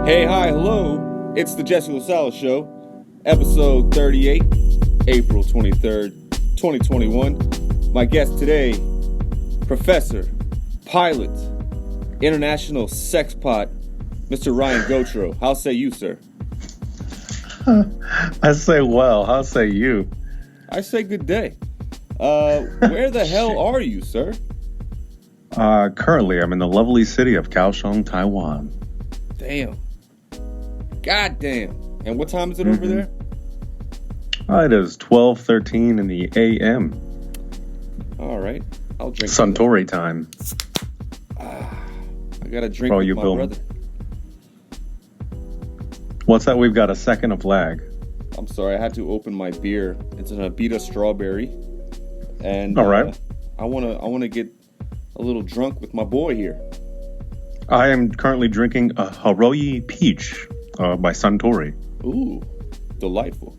Hey, hi, hello. It's the Jesse LaSala Show, episode 38, April 23rd, 2021. My guest today, Professor, Pilot, International Sexpot, Mr. Ryan Gautreaux. How say you, sir? I say well. How say you? I say good day. Where the hell are you, sir? Currently, I'm in the lovely city of Kaohsiung, Taiwan. Damn. God damn. And what time is it over there? It is 12:13 in the a.m. All right. I'll drink. Suntory time. I got to drink with my brother. What's that? We've got a second of lag. I'm sorry. I had to open my beer. It's an Abita strawberry. And all right. I want to get a little drunk with my boy here. I am currently drinking a Haroyi Peach by Suntory. Ooh, delightful.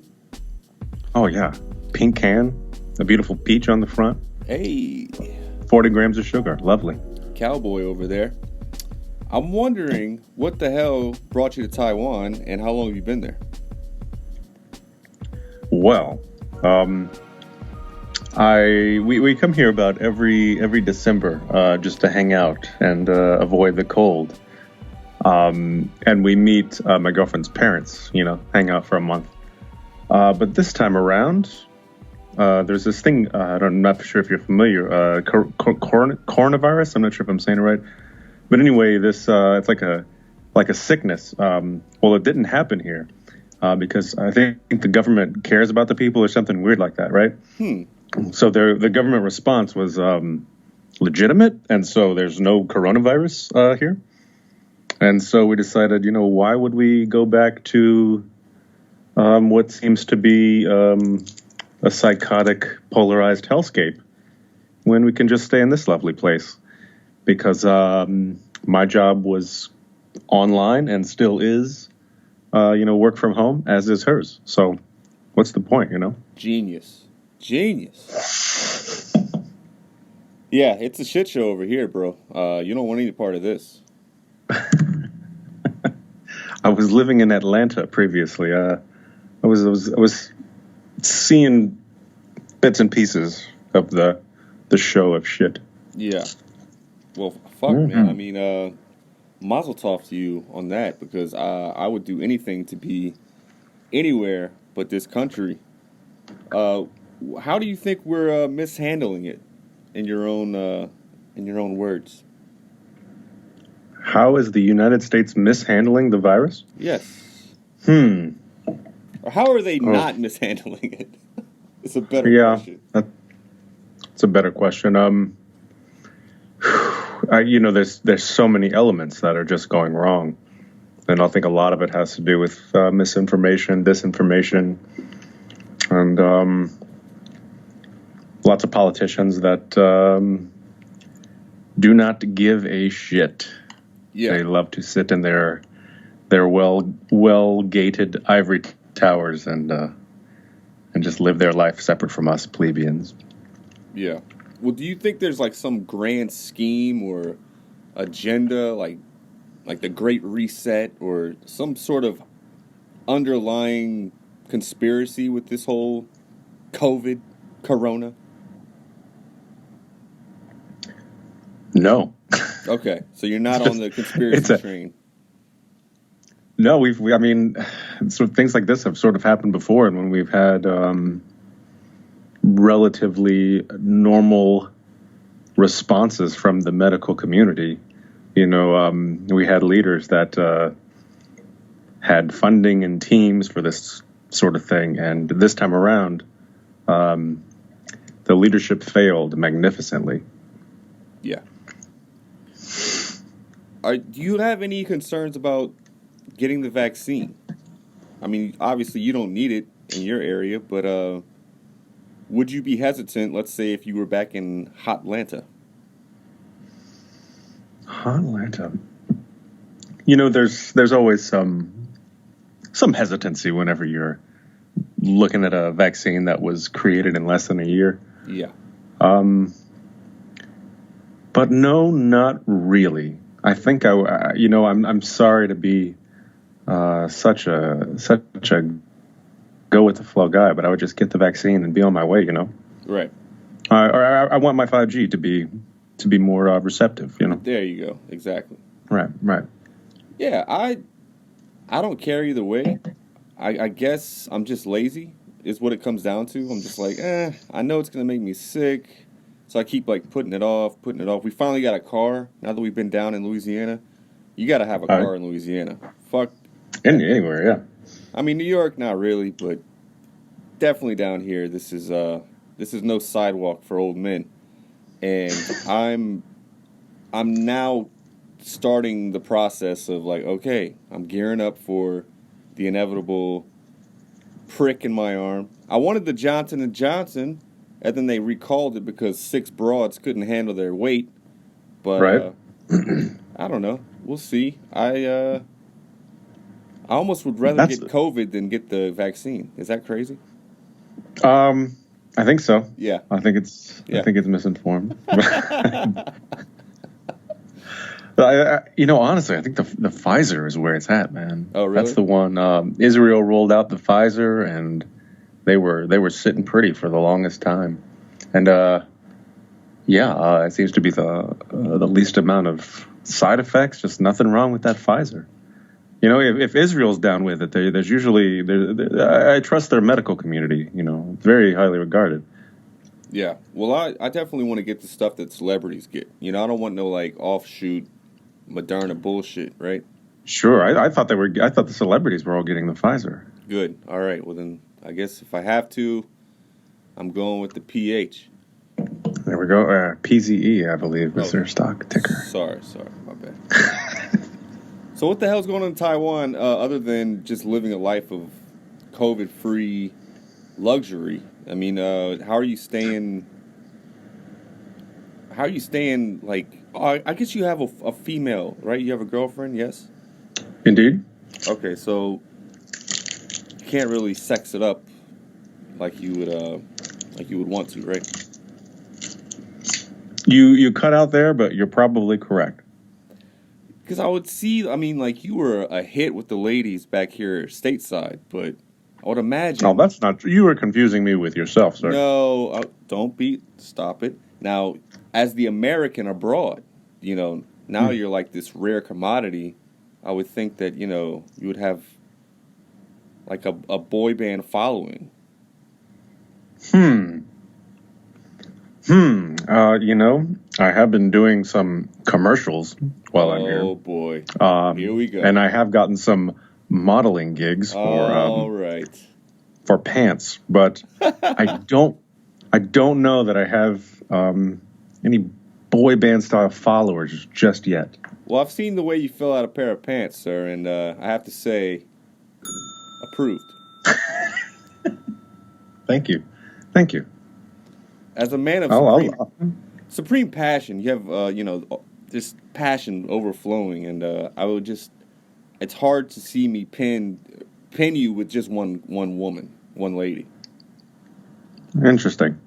Oh, yeah. Pink can, a beautiful peach on the front. Hey. 40 grams of sugar. Lovely. Cowboy over there. I'm wondering what the hell brought you to Taiwan and how long have you been there? Well, we come here about every December just to hang out and avoid the cold. And we meet my girlfriend's parents, hang out for a month. But this time around, there's this thing, I'm not sure if you're familiar, coronavirus. I'm not sure if I'm saying it right. But anyway, this it's like a sickness. Well, it didn't happen here because I think the government cares about the people or something weird like that, right? So the government response was legitimate, and so there's no coronavirus here. And so we decided, why would we go back to what seems to be a psychotic, polarized hellscape when we can just stay in this lovely place? Because my job was online and still is, work from home, as is hers. So what's the point, Genius. Yeah, it's a shit show over here, bro. You don't want any part of this. I was living in Atlanta previously. I was seeing bits and pieces of the show of shit. Yeah. Well, fuck, man. I mean, mazel tov to you on that, because I would do anything to be anywhere but this country. How do you think we're mishandling it, in your own words? How is the United States mishandling the virus? Yes. Or how are they not mishandling it? It's a better question. It's a better question. There's so many elements that are just going wrong, and I think a lot of it has to do with misinformation, disinformation, and lots of politicians that do not give a shit. Yeah. They love to sit in their well gated ivory towers and just live their life separate from us plebeians. Yeah. Well, do you think there's like some grand scheme or agenda, like the Great Reset, or some sort of underlying conspiracy with this whole corona? No. Okay, so you're not on the conspiracy train. No, so things like this have sort of happened before, and when we've had relatively normal responses from the medical community, we had leaders that had funding and teams for this sort of thing, and this time around, the leadership failed magnificently. Yeah. Do you have any concerns about getting the vaccine? I mean, obviously you don't need it in your area, but would you be hesitant, let's say, if you were back in Hotlanta? Hotlanta? There's always some hesitancy whenever you're looking at a vaccine that was created in less than a year. Yeah. But no, not really. I think I'm sorry to be such a go with the flow guy, but I would just get the vaccine and be on my way, Right. I want my 5G to be more receptive, There you go. Exactly. Right. Yeah, I don't care either way. I guess I'm just lazy is what it comes down to. I'm just like, I know it's going to make me sick. So I keep like putting it off. We finally got a car now that we've been down in Louisiana. You got to have a car in Louisiana. Fuck. Anywhere, yeah. I mean, New York, not really, but definitely down here. This is no sidewalk for old men. And I'm now starting the process of like, okay, I'm gearing up for the inevitable prick in my arm. I wanted the Johnson & Johnson, and then they recalled it because 6 broads couldn't handle their weight. But right. I don't know. We'll see. I almost would rather get COVID than get the vaccine. Is that crazy? I think so. Yeah. I think it's misinformed. Honestly, I think the Pfizer is where it's at, man. Oh, really? That's the one. Israel rolled out the Pfizer, and they were sitting pretty for the longest time. And it seems to be the least amount of side effects. Just nothing wrong with that Pfizer. If Israel's down with it, there's usually I trust their medical community. Very highly regarded. Yeah. Well, I definitely want to get the stuff that celebrities get. I don't want no like offshoot Moderna bullshit, right? Sure. I thought the celebrities were all getting the Pfizer. Good. All right. Well, then I guess if I have to, I'm going with the PH. There we go. PZE, I believe, is their stock ticker. Sorry. My bad. So what the hell's going on in Taiwan other than just living a life of COVID-free luxury? I mean, how are you staying? Like, I guess you have a female, right? You have a girlfriend, yes? Indeed. Okay, so you can't really sex it up like you would want to, right? You cut out there, but you're probably correct. Because I would see, I mean, like, you were a hit with the ladies back here stateside, but I would imagine... Oh, that's not true. You were confusing me with yourself, sir. No, stop it. Now, as the American abroad, now you're like this rare commodity. I would think that, you would have like a boy band following. I have been doing some commercials while I'm here. Oh boy. Here we go. And I have gotten some modeling gigs for pants, but I don't know that I have any boy band style followers just yet. Well, I've seen the way you fill out a pair of pants, sir, and I have to say, approved. Thank you. As a man of supreme passion, you have, this passion overflowing, and it's hard to see me pin you with just one woman, one lady. Interesting.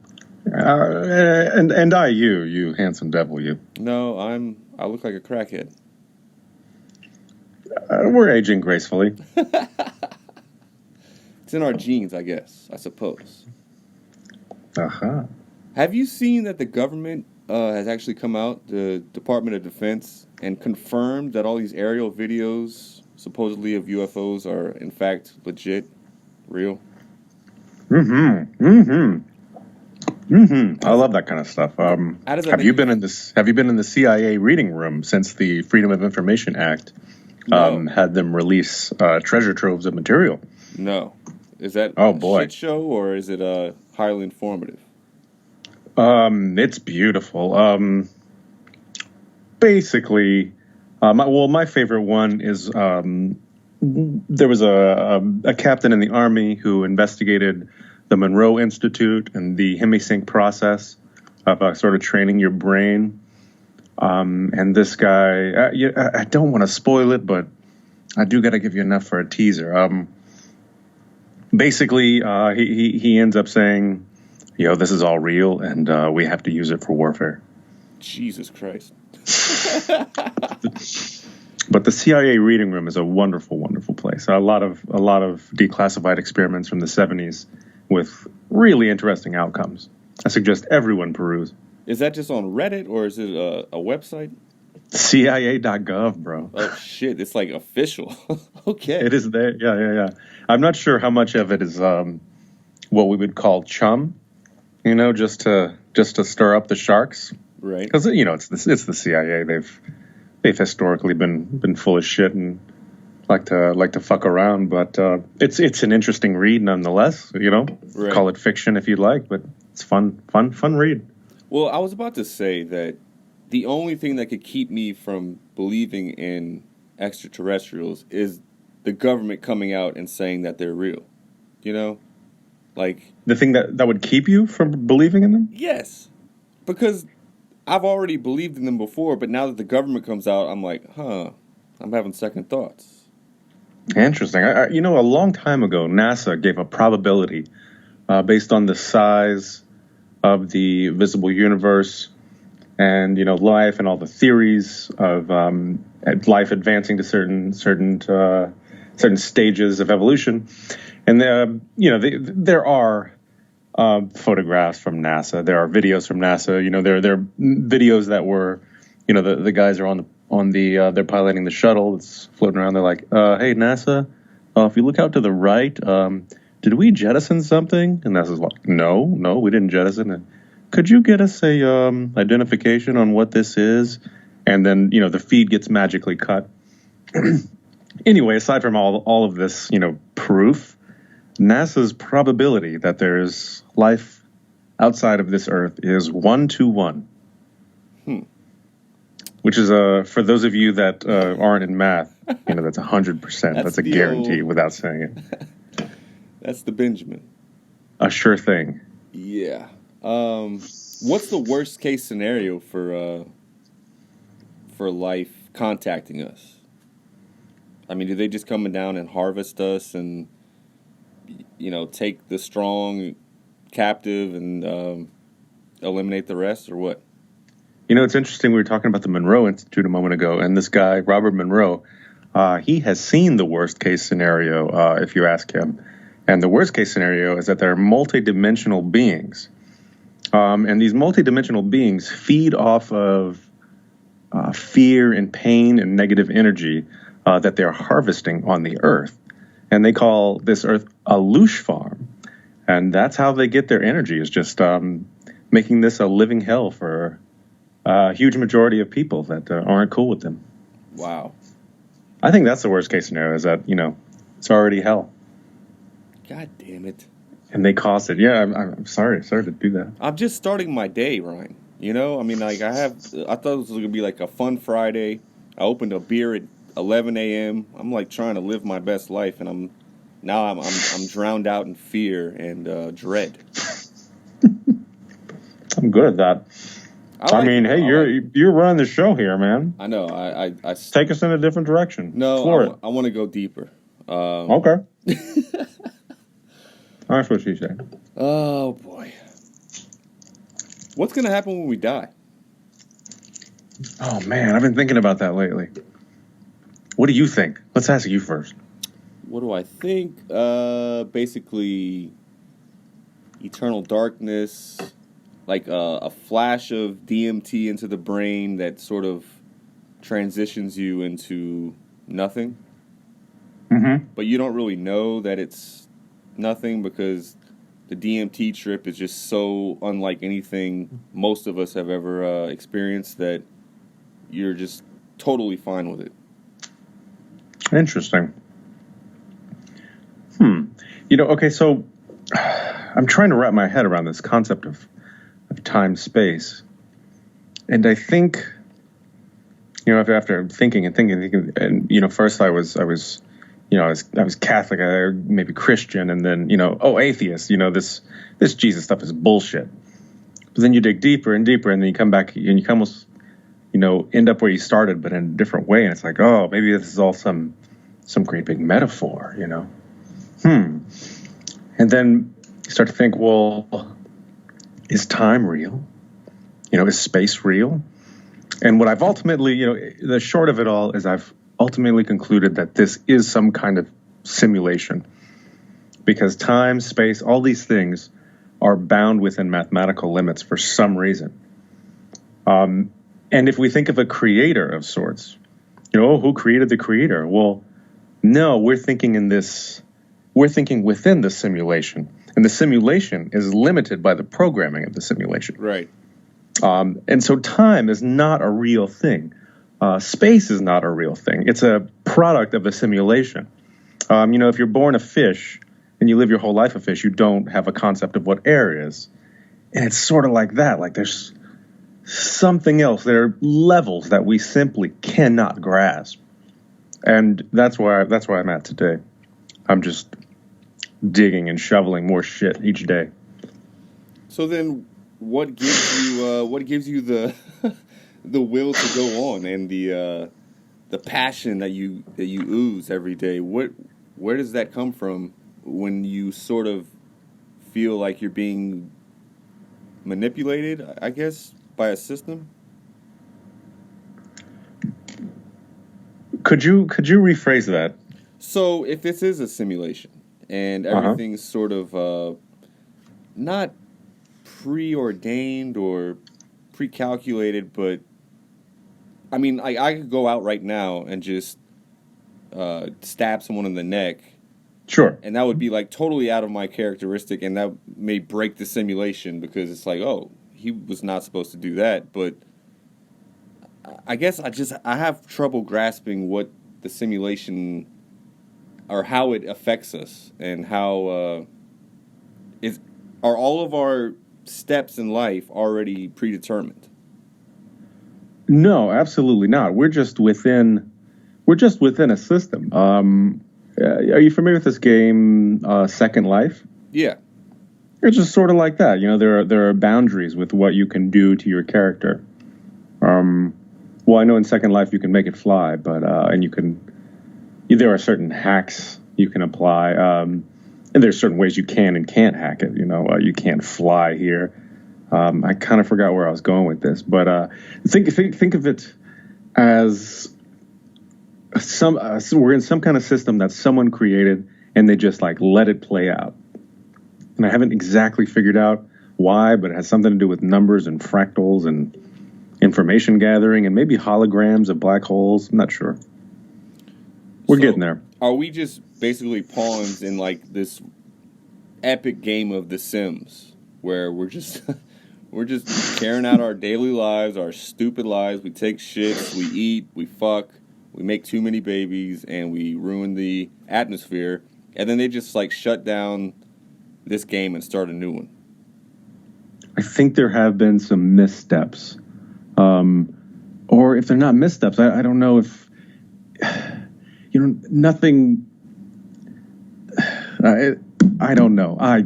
And you handsome devil, you. No, I look like a crackhead. We're aging gracefully. It's in our genes, I guess, I suppose. Uh-huh. Have you seen that the government has actually come out, the Department of Defense, and confirmed that all these aerial videos, supposedly of UFOs, are in fact legit, real? I love that kind of stuff. Have you been in the CIA reading room since the Freedom of Information Act had them release treasure troves of material? No. Is that shit show, or is it highly informative? It's beautiful. Basically, my favorite one is there was a captain in the Army who investigated the Monroe Institute and the hemisync process of sort of training your brain. And this guy, I don't want to spoil it, but I do got to give you enough for a teaser. Basically, he ends up saying, this is all real, and we have to use it for warfare. Jesus Christ. But But the CIA reading room is a wonderful, wonderful place. A lot of declassified experiments from the 70s with really interesting outcomes. I suggest everyone peruse. Is that just on Reddit or is it a website? CIA.gov, bro. Oh shit! It's like official. Okay. It is there. Yeah. I'm not sure how much of it is what we would call chum. Just to stir up the sharks. Right. Because it's the CIA. They've historically been full of shit and like to fuck around. But it's an interesting read nonetheless. Right. Call it fiction if you'd like, but it's fun read. Well, I was about to say that the only thing that could keep me from believing in extraterrestrials is the government coming out and saying that they're real. Like the thing that would keep you from believing in them? Yes. Because I've already believed in them before, but now that the government comes out, I'm like, I'm having second thoughts. Interesting. A long time ago, NASA gave a probability based on the size of the visible universe and life and all the theories of life advancing to certain stages of evolution. And there are photographs from NASA. There are videos from NASA. There are videos that were, the guys are on the they're piloting the shuttle. It's floating around. They're like, hey NASA, if you look out to the right, did we jettison something? And NASA's like, no, we didn't jettison it. Could you get us a identification on what this is? And then the feed gets magically cut. Anyway, aside from all of this proof, NASA's probability that there's life outside of this Earth is 1 to 1. Which is for those of you that aren't in math, that's 100%. That's a guarantee without saying it. That's the Benjamin. A sure thing. Yeah. What's the worst case scenario for life contacting us? I mean, do they just come down and harvest us and take the strong captive and eliminate the rest, or what? It's interesting. We were talking about the Monroe Institute a moment ago, and this guy, Robert Monroe, he has seen the worst case scenario, if you ask him. And the worst case scenario is that there are multidimensional beings. And these multidimensional beings feed off of fear and pain and negative energy that they're harvesting on the Earth. And they call this Earth a loosh farm. And that's how they get their energy, is just making this a living hell for a huge majority of people that aren't cool with them. Wow. I think that's the worst case scenario, is that, it's already hell. God damn it. And they caused it. Yeah, I'm sorry to do that. I'm just starting my day, Ryan. I mean, like, I thought it was going to be like a fun Friday. I opened a beer at 11 a.m. I'm like trying to live my best life, and I'm drowned out in fear and dread. I'm good at that. I mean, hey, you're running the show here, man. I know. I take us in a different direction. No, I want to go deeper. Okay. That's what she said. Oh boy. What's gonna happen when we die? Oh man, I've been thinking about that lately. What do you think? Let's ask you first. What do I think? Basically, eternal darkness, like a flash of DMT into the brain that sort of transitions you into nothing. Mm-hmm. But you don't really know that it's nothing because the DMT trip is just so unlike anything most of us have ever experienced that you're just totally fine with it. Interesting. Okay, so I'm trying to wrap my head around this concept of time, space. And I think, after thinking, and first I was Catholic, maybe Christian, and then, atheist, this Jesus stuff is bullshit. But then you dig deeper and deeper, and then you come back and you almost, end up where you started, but in a different way. And it's like, oh, maybe this is all some great big metaphor, And then you start to think, well, is time real? Is space real? And what I've ultimately, the short of it all is I've ultimately concluded that this is some kind of simulation, because time, space, all these things are bound within mathematical limits for some reason. And if we think of a creator of sorts, who created the creator? Well, no, we're thinking within the simulation. And the simulation is limited by the programming of the simulation. Right. And so time is not a real thing. Space is not a real thing. It's a product of a simulation. If you're born a fish and you live your whole life a fish, you don't have a concept of what air is. And it's sort of like that. Like there's something else. There are levels that we simply cannot grasp. And that's where I'm at today. I'm just digging and shoveling more shit each day. So then, what gives you the the will to go on and the passion that you ooze every day? Where does that come from when you sort of feel like you're being manipulated, I guess, by a system? Could you rephrase that? So if this is a simulation and everything's sort of not preordained or pre-calculated, but I mean, I could go out right now and just stab someone in the neck. Sure. And that would be like totally out of my characteristic, and that may break the simulation because it's like, oh, he was not supposed to do that. But I guess I have trouble grasping what the simulation or how it affects us and how are all of our steps in life already predetermined? No, absolutely not. We're just within a system. Are you familiar with this game, Second Life? Yeah. It's just sort of like that. There are boundaries with what you can do to your character. Well, I know in Second Life you can make it fly, but there are certain hacks you can apply, and there's certain ways you can and can't hack it. You can't fly here. I kind of forgot where I was going with this, but think of it as we're in some kind of system that someone created, and they just like let it play out. And I haven't exactly figured out why, but it has something to do with numbers and fractals and information gathering and maybe holograms of black holes. I'm not sure. We're getting there. Are we just basically pawns in like this epic game of The Sims where we're just carrying out our daily lives, our stupid lives? We take shits, we eat, we fuck, we make too many babies, and we ruin the atmosphere. And then they just like shut down this game and start a new one. I think there have been some missteps. Or if they're not missteps, I don't know if, nothing, I don't know. I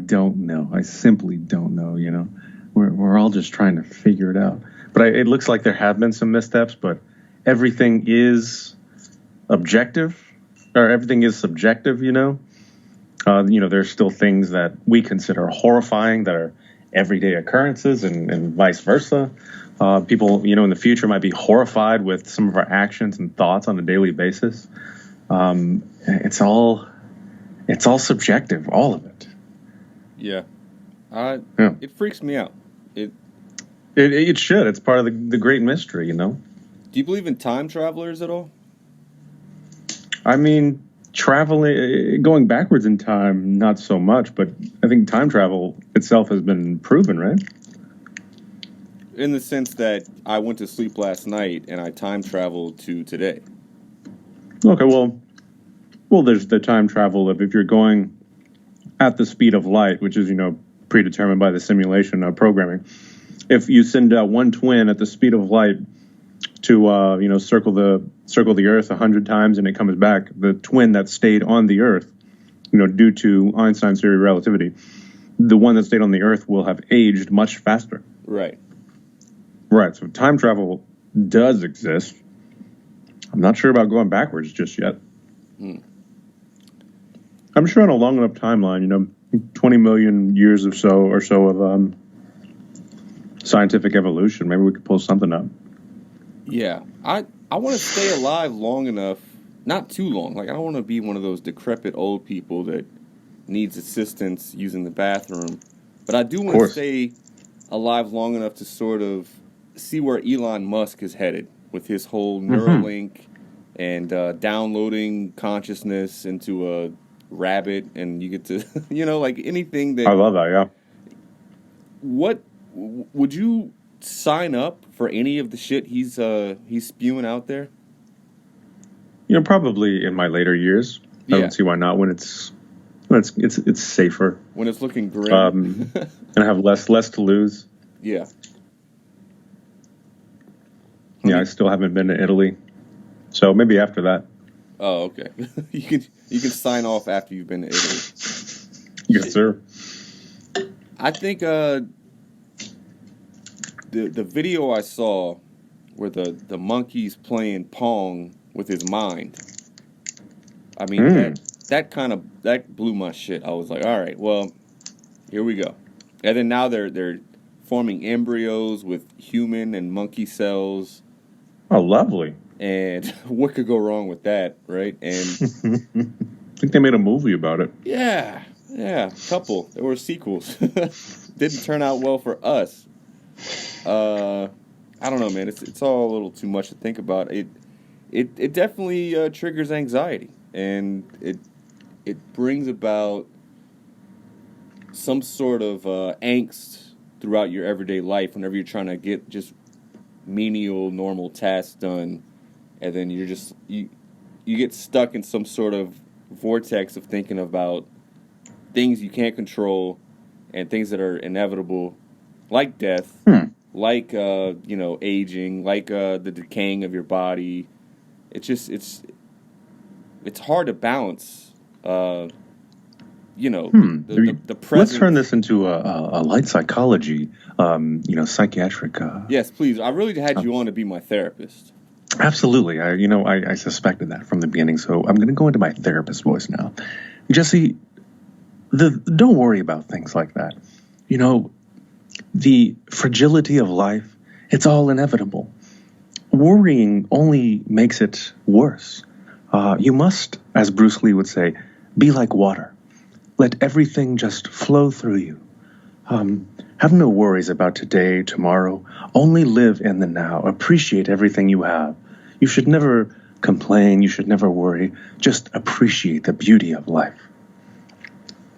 simply don't know, We're all just trying to figure it out. But it looks like there have been some missteps, but everything is objective, or everything is subjective, There's still things that we consider horrifying that are everyday occurrences and vice versa. People, in the future might be horrified with some of our actions and thoughts on a daily basis. It's all subjective, all of it. Yeah. It freaks me out. It should. It's part of the great mystery, Do you believe in time travelers at all? I mean, going backwards in time, not so much, but I think time travel itself has been proven, right? In the sense that I went to sleep last night and I time traveled to today. Okay, well, there's the time travel of if you're going at the speed of light, which is, predetermined by the simulation programming. If you send out one twin at the speed of light to, circle the Earth 100 times and it comes back, the twin that stayed on the Earth, due to Einstein's theory of relativity, the one that stayed on the Earth will have aged much faster. Right. Right. So time travel does exist. I'm not sure about going backwards just yet. I'm sure on a long enough timeline, 20 million years or so of scientific evolution, maybe we could pull something up. Yeah. I want to stay alive long enough not too long. Like, I don't want to be one of those decrepit old people that needs assistance using the bathroom. But I do want to stay alive long enough to sort of see where Elon Musk is headed with his whole Neuralink and downloading consciousness into a rabbit, and you get to, like anything that... I love that, yeah. What would you sign up for any of the shit he's spewing out there? Probably in my later years. I don't see why not when it's safer. When it's looking grim. And I have less to lose. Yeah. I still haven't been to Italy. So maybe after that. Oh, okay. You can sign off after you've been to Italy. Yes, sir. I think the video I saw where the monkey's playing Pong with his mind. I mean that blew my shit. I was like, all right, well, here we go. And then now they're forming embryos with human and monkey cells. Oh, lovely. And what could go wrong with that, right? And I think they made a movie about it. Yeah, a couple. There were sequels. Didn't turn out well for us. I don't know, man. It's all a little too much to think about. It definitely triggers anxiety, and it brings about some sort of angst throughout your everyday life whenever you're trying to get just menial, normal tasks done, and then you're just you get stuck in some sort of vortex of thinking about things you can't control and things that are inevitable, like death, like aging, like the decaying of your body. It's just it's hard to balance. The present. Let's turn this into a light psychology, psychiatric. Yes, please. I really had you on to be my therapist. Absolutely. I suspected that from the beginning, so I'm going to go into my therapist voice now. Jesse, don't worry about things like that. The fragility of life, it's all inevitable. Worrying only makes it worse. You must, as Bruce Lee would say, be like water. Let everything just flow through you. Have no worries about today, tomorrow. Only live in the now. Appreciate everything you have. You should never complain. You should never worry. Just appreciate the beauty of life.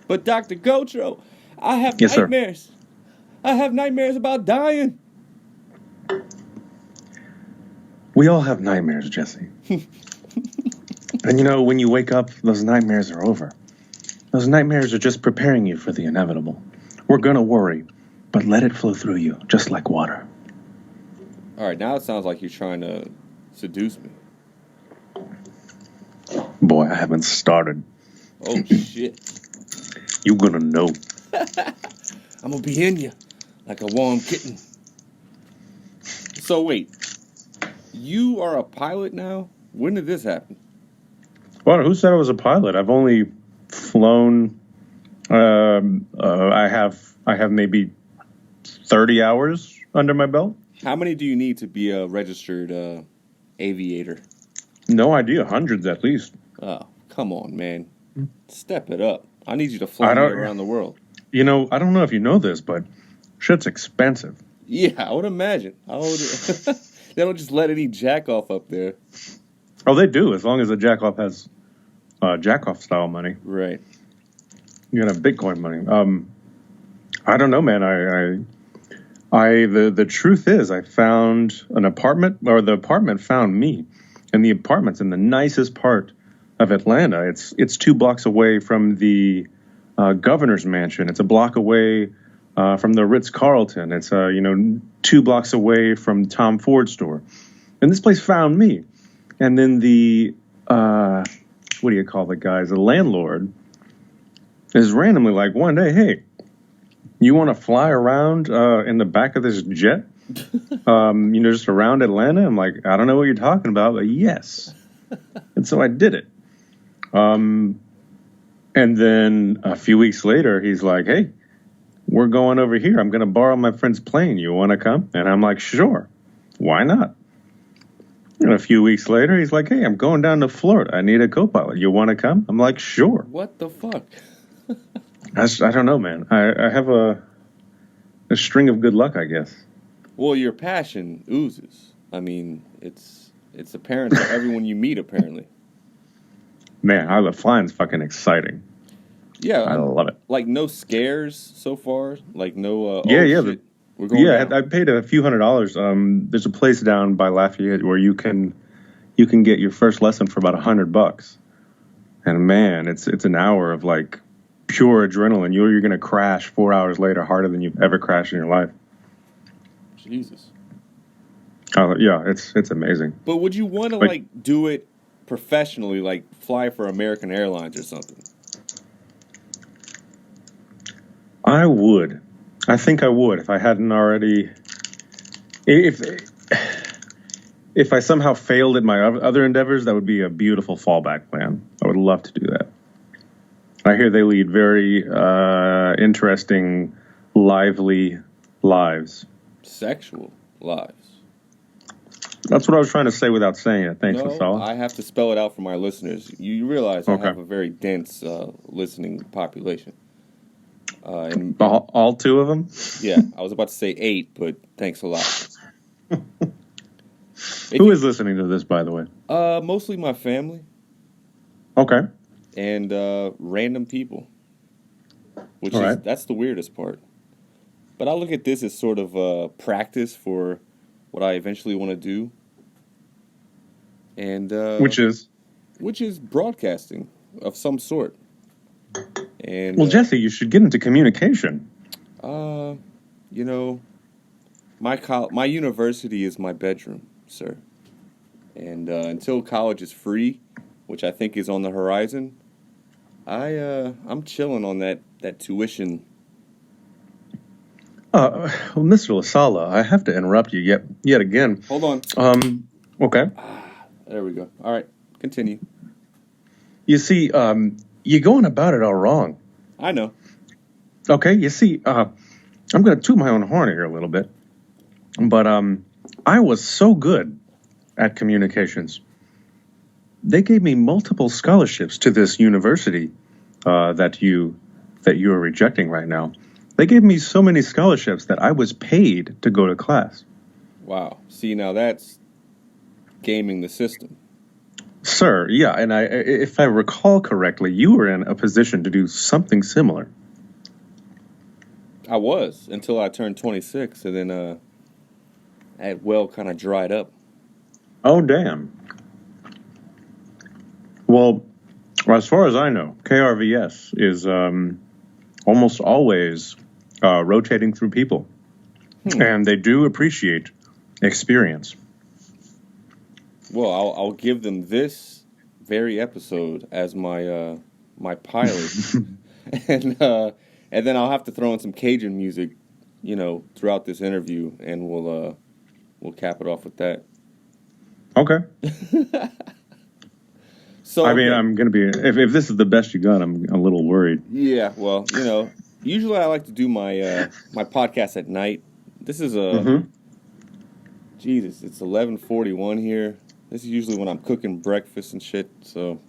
But Dr. Gautreaux, I have nightmares. Sir. I have nightmares about dying. We all have nightmares, Jesse. And when you wake up, those nightmares are over. Those nightmares are just preparing you for the inevitable. We're going to worry, but let it flow through you, just like water. All right, now it sounds like you're trying to seduce me. Boy, I haven't started. Oh, shit. You're going to know. I'm going to be in you like a warm kitten. So, wait. You are a pilot now? When did this happen? Well, who said I was a pilot? I've only flown. I have maybe 30 hours under my belt. How many do you need to be a registered aviator? No idea. Hundreds at least. Oh, come on, man. Step it up. I need you to fly me around the world. I don't know if you know this, but shit's expensive. Yeah, I would imagine. They don't just let any jack-off up there. Oh, they do, as long as the jack-off has jack-off style money. Right. You gotta have Bitcoin money. I don't know, man. The truth is, I found an apartment, or the apartment found me, and the apartment's in the nicest part of Atlanta. It's 2 blocks away from the governor's mansion. It's a block away from the Ritz-Carlton. It's 2 blocks away from Tom Ford store, and this place found me. And then the what do you call the guys? The landlord is randomly like one day, hey, you want to fly around in the back of this jet? Just around Atlanta? I'm like, I don't know what you're talking about, but yes. And so I did it. And then a few weeks later, he's like, hey, we're going over here. I'm going to borrow my friend's plane. You want to come? And I'm like, sure. Why not? And a few weeks later, he's like, hey, I'm going down to Florida. I need a co-pilot. You want to come? I'm like, sure. What the fuck? I don't know, man. I have a string of good luck, I guess. Well, your passion oozes. I mean, it's apparent to everyone you meet, apparently. Man, flying's fucking exciting. Yeah. I love it. Like, no scares so far? Like, no, yeah. shit, we're going down. I paid a few $100s. There's a place down by Lafayette where you can get your first lesson for about $100. And man, it's an hour of like pure adrenaline. You're going to crash 4 hours later harder than you've ever crashed in your life. Jesus. Yeah, it's amazing. But would you want to like do it professionally, like fly for American Airlines or something? I would. I think I would if I hadn't already. If I somehow failed at my other endeavors, that would be a beautiful fallback plan. I would love to do that. I hear they lead very interesting, lively lives. Sexual lives. That's what I was trying to say without saying it. Thanks, LaSala. I have to spell it out for my listeners. You realize I have a very dense listening population. And all two of them? Yeah, I was about to say 8, but thanks a lot. Who is listening to this, by the way? Mostly my family. Okay. And random people. That's the weirdest part. But I look at this as sort of practice for what I eventually want to do. And which is broadcasting of some sort. And Jesse, you should get into communication. My university is my bedroom, sir. And until college is free, which I think is on the horizon, I'm chilling on that tuition. Mr. LaSala, I have to interrupt you yet again. Hold on. Okay. There we go. All right, continue. You see, you're going about it all wrong. I know. Okay, you see, I'm going to toot my own horn here a little bit, but I was so good at communications. They gave me multiple scholarships to this university that you are rejecting right now. They gave me so many scholarships that I was paid to go to class. Wow. See, now that's gaming the system. Sir, yeah, and if I recall correctly, you were in a position to do something similar. I was, until I turned 26, and then that well kind of dried up. Oh, damn. Well, as far as I know, KRVS is almost always rotating through people. And they do appreciate experience. Well, I'll give them this very episode as my my pilot, and then I'll have to throw in some Cajun music, throughout this interview, and we'll cap it off with that. Okay. So I mean, I'm gonna be if this is the best you got, I'm a little worried. Yeah, well, usually I like to do my my podcast at night. This is Jesus, it's 11:41 here. This is usually when I'm cooking breakfast and shit. So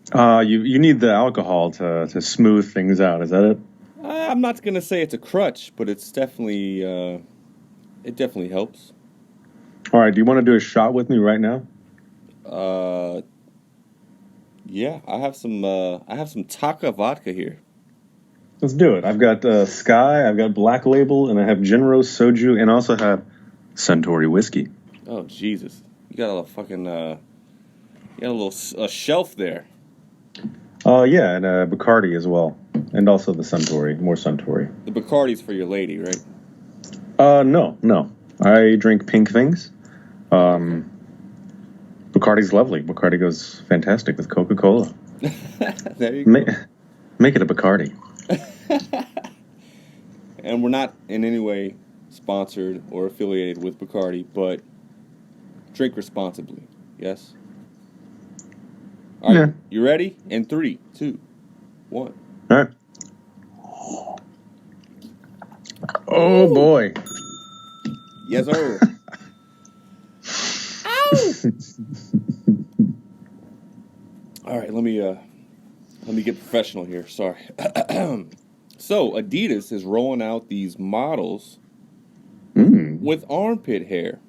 you need the alcohol to smooth things out. Is that it? I'm not gonna say it's a crutch, but it's definitely it definitely helps. All right. Do you want to do a shot with me right now? Yeah, I have some Taka vodka here. Let's do it. I've got Sky, I've got Black Label, and I have Genro Soju, and I also have Suntory whiskey. Oh Jesus! You got a fucking you got a little shelf there. Yeah, and Bacardi as well, and also the Suntory, more Suntory. The Bacardi's for your lady, right? No. I drink pink things. Bacardi's lovely. Bacardi goes fantastic with Coca-Cola. There you go. Make it a Bacardi. And we're not in any way sponsored or affiliated with Bacardi, but drink responsibly. Yes? All right. Yeah. You ready? In 3, 2, 1. All right. Oh, boy. Yes, sir. Ow! All right, let me get professional here. Sorry. So Adidas is rolling out these models with armpit hair,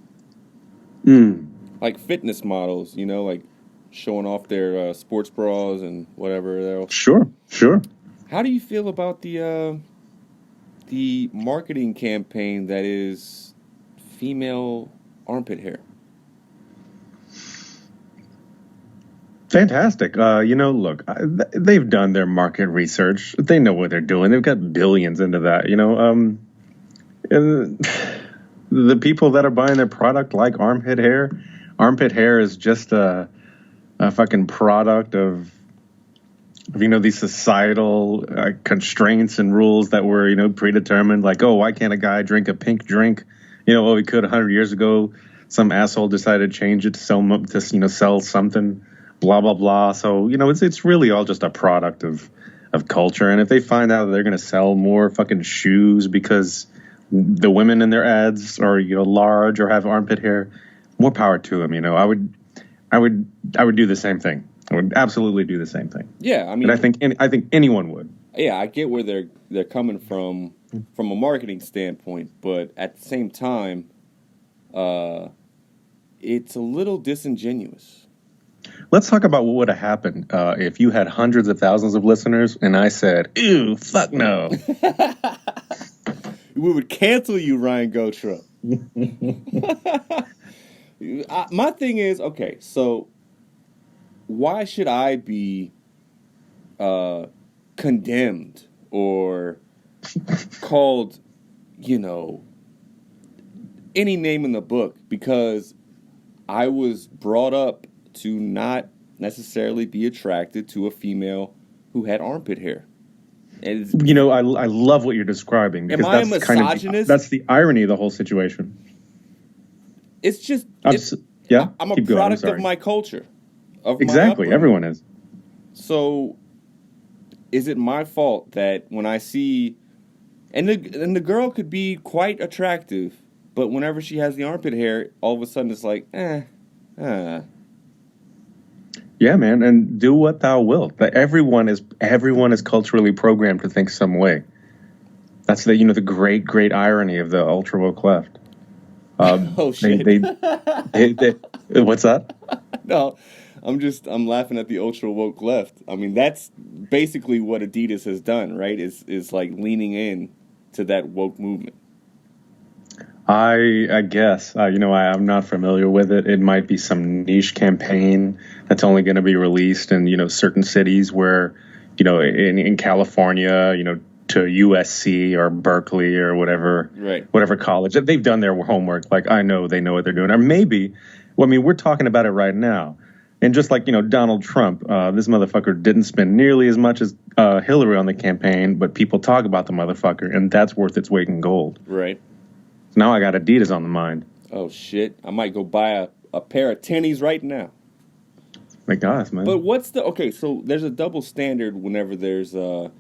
like fitness models. You know, like showing off their sports bras and whatever else. Sure. How do you feel about the marketing campaign that is female armpit hair? Fantastic. Look, they've done their market research. They know what they're doing. They've got billions into that. And the people that are buying their product like armpit hair. Armpit hair is just a fucking product of these societal constraints and rules that were predetermined. Like, oh, why can't a guy drink a pink drink? He could 100 years ago. Some asshole decided to change it to sell something. Blah blah blah. So it's really all just a product of culture. And if they find out that they're going to sell more fucking shoes because the women in their ads are large or have armpit hair, more power to them. I would do the same thing. I would absolutely do the same thing. Yeah, I mean, and I think anyone would. Yeah, I get where they're coming from a marketing standpoint, but at the same time, it's a little disingenuous. Let's talk about what would have happened if you had hundreds of thousands of listeners and I said, ew, fuck no. We would cancel you, Ryan Gautreaux. My thing is, okay, so why should I be condemned or called, any name in the book because I was brought up to not necessarily be attracted to a female who had armpit hair? And I love what you're describing. Because am I a misogynist? That's the irony of the whole situation. It's just... I'm a product of my culture. Exactly. Everyone is. So, is it my fault that when I see... And the girl could be quite attractive, but whenever she has the armpit hair, all of a sudden it's like, Yeah, man, and do what thou wilt. But everyone is culturally programmed to think some way. That's the great irony of the ultra woke left. Oh shit! They, what's that? No, I'm laughing at the ultra woke left. I mean, that's basically what Adidas has done, right? Is like leaning in to that woke movement. I guess, I'm not familiar with it. It might be some niche campaign that's only going to be released in, certain cities where, in California, to USC or Berkeley or whatever, right. Whatever college. They've done their homework. Like, I know they know what they're doing. Or maybe, we're talking about it right now. And just like, Donald Trump, this motherfucker didn't spend nearly as much as Hillary on the campaign, but people talk about the motherfucker, and that's worth its weight in gold. Right. Now I got Adidas on the mind. Oh, shit. I might go buy a pair of tennies right now. My gosh, man. But so there's a double standard whenever there's all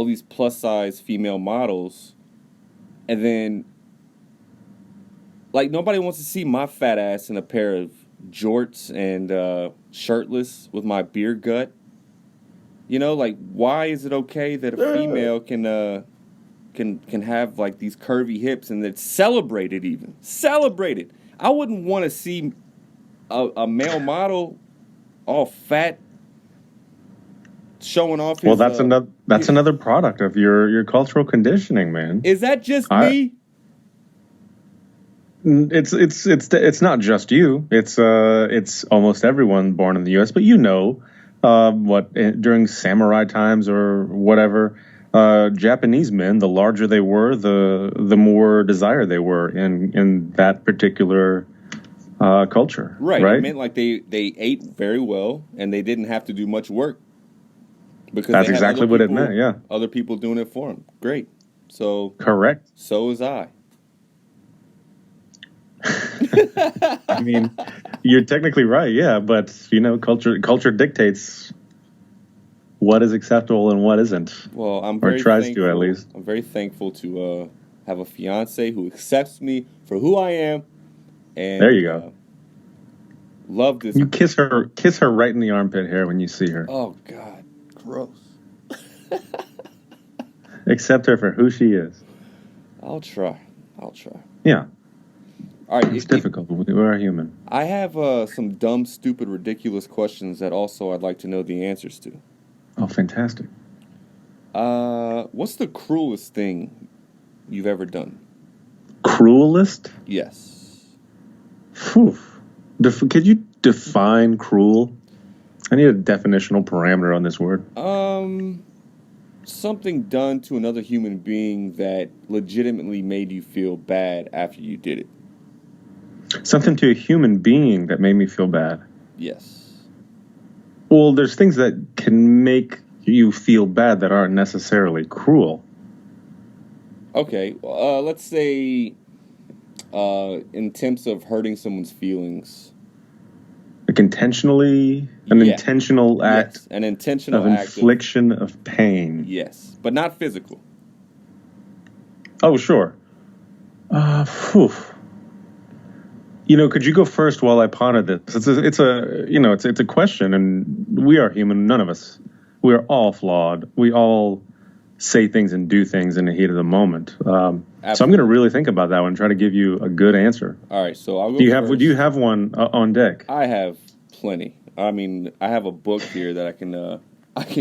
these plus-size female models, and then, like, nobody wants to see my fat ass in a pair of jorts and shirtless with my beer gut. Like, why is it okay that a female can have like these curvy hips and it's celebrated even. Celebrated. I wouldn't want to see a male model all fat showing off his... Well, that's another product of your cultural conditioning, man. Is that just me? It's not just you. It's almost everyone born in the US, but during samurai times or whatever, Japanese men, the larger they were, the more desired they were in that particular culture. Right. It meant like they ate very well and they didn't have to do much work. Because that's exactly what it meant, yeah. Other people doing it for them. Great. So correct. So is I. I mean, you're technically right, yeah, but culture dictates what is acceptable and what isn't. Well, tries to, at least. I'm very thankful to have a fiance who accepts me for who I am. And there you go. Love this. You kiss her right in the armpit hair when you see her. Oh God, gross. Accept her for who she is. I'll try. Yeah. All right, it's difficult, but we are human. I have some dumb, stupid, ridiculous questions that also I'd like to know the answers to. Oh, fantastic. What's the cruelest thing you've ever done? Cruelest? Yes. Phew. Could you define cruel? I need a definitional parameter on this word. Something done to another human being that legitimately made you feel bad after you did it. Something to a human being that made me feel bad? Yes. Well, there's things that can make you feel bad that aren't necessarily cruel. Okay, let's say in terms of hurting someone's feelings. Like intentionally? An intentional act, yes, an intentional of infliction of pain. Yes, but not physical. Oh, sure. Phew. Could you go first while I ponder this? It's a question, and we are human. None of us. We are all flawed. We all say things and do things in the heat of the moment. So I'm going to really think about that one and try to give you a good answer. All right, so I'll go first. Do you have one on deck? I have plenty. I mean, I have a book here that I can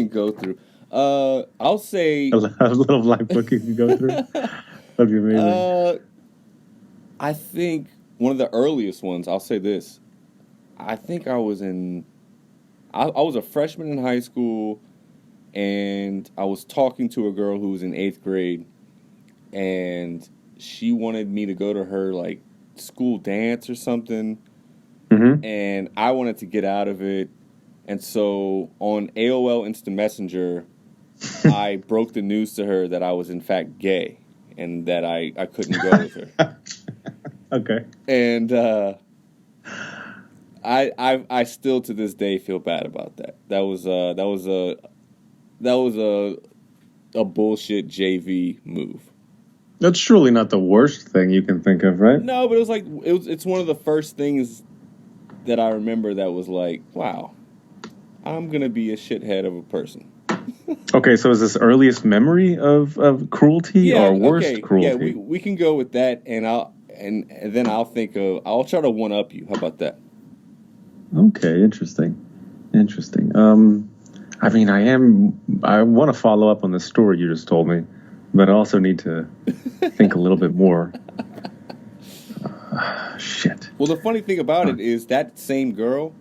go through. I'll say a little black book you can go through. That'd be amazing. I think one of the earliest ones. I'll say this. I think I was a freshman in high school, and I was talking to a girl who was in 8th grade, and she wanted me to go to her like school dance or something. Mm-hmm. And I wanted to get out of it. And so on AOL Instant Messenger, I broke the news to her that I was in fact gay and that I couldn't go with her. Okay. And I still to this day feel bad about that. That was a bullshit JV move. That's surely not the worst thing you can think of, right? No, but it's one of the first things that I remember that was like, wow, I'm going to be a shithead of a person. Okay, so is this earliest memory of cruelty or worst cruelty? Yeah, we can go with that, and then I'll try to one up you. How about that? Okay, interesting. I mean, I want to follow up on the story you just told me, but I also need to think a little bit more. Shit. Well, the funny thing about it is that same girl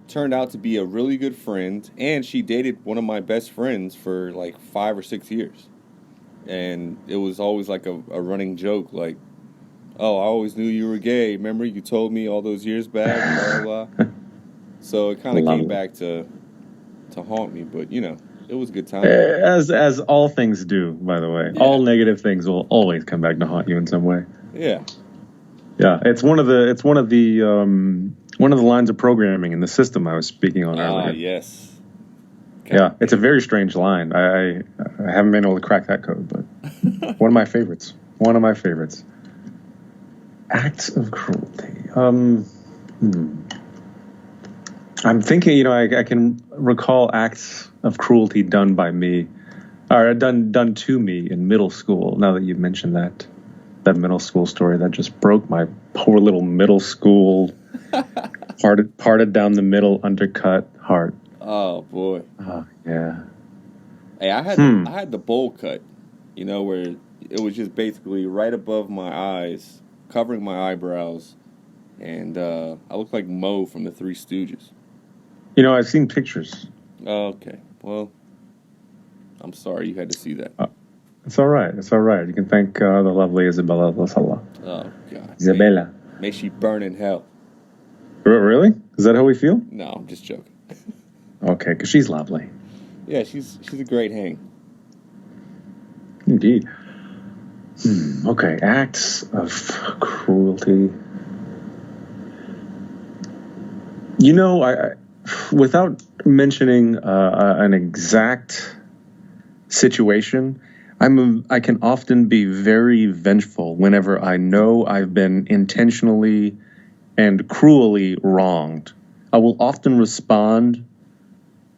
turned out to be a really good friend, and she dated one of my best friends for like 5 or 6 years. And it was always like a running joke, like, oh, I always knew you were gay. Remember you told me all those years back, blah, blah, blah. So it kind of came back to haunt me, but, it was a good time. As all things do, by the way. Yeah. All negative things will always come back to haunt you in some way. Yeah. Yeah, it's one of the lines of programming in the system I was speaking on earlier. Yes. Okay. Yeah, it's a very strange line. I haven't been able to crack that code, but one of my favorites. Acts of cruelty. I'm thinking, I can recall acts of cruelty done by me, or done to me in middle school. Now that you've mentioned that middle school story, that just broke my poor little middle school parted down the middle, undercut heart. Oh boy. Oh yeah. Hey, I had the bowl cut, where it was just basically right above my eyes, covering my eyebrows, and I looked like Moe from the Three Stooges. I've seen pictures. Okay, well, I'm sorry you had to see that. It's all right. You can thank the lovely Isabella LaSala. Oh God, Isabella. May she burn in hell. Really? Is that how we feel? No, I'm just joking. Okay, because she's lovely. Yeah, she's a great hang. Indeed. Okay, acts of cruelty. I without mentioning an exact situation, I can often be very vengeful whenever I know I've been intentionally and cruelly wronged, I will often respond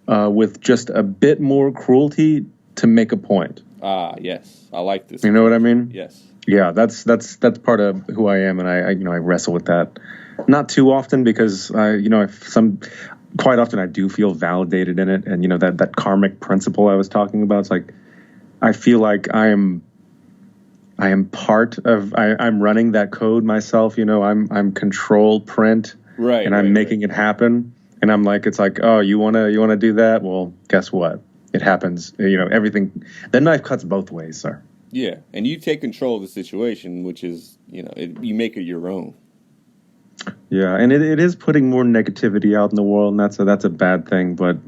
with just a bit more cruelty to make a point. Ah, yes, I like this. You know what I mean? Yes. Yeah, that's part of who I am, and I wrestle with that. Not too often because quite often I do feel validated in it, and that karmic principle I was talking about. It's like I feel like I am part of. I'm running that code myself. I'm control print, right, and I'm making it happen. And I'm like, it's like, oh, you wanna do that? Well, guess what? It happens. Everything. The knife cuts both ways, sir. Yeah, and you take control of the situation, which is, you make it your own. Yeah, and it is putting more negativity out in the world, and that's a bad thing. But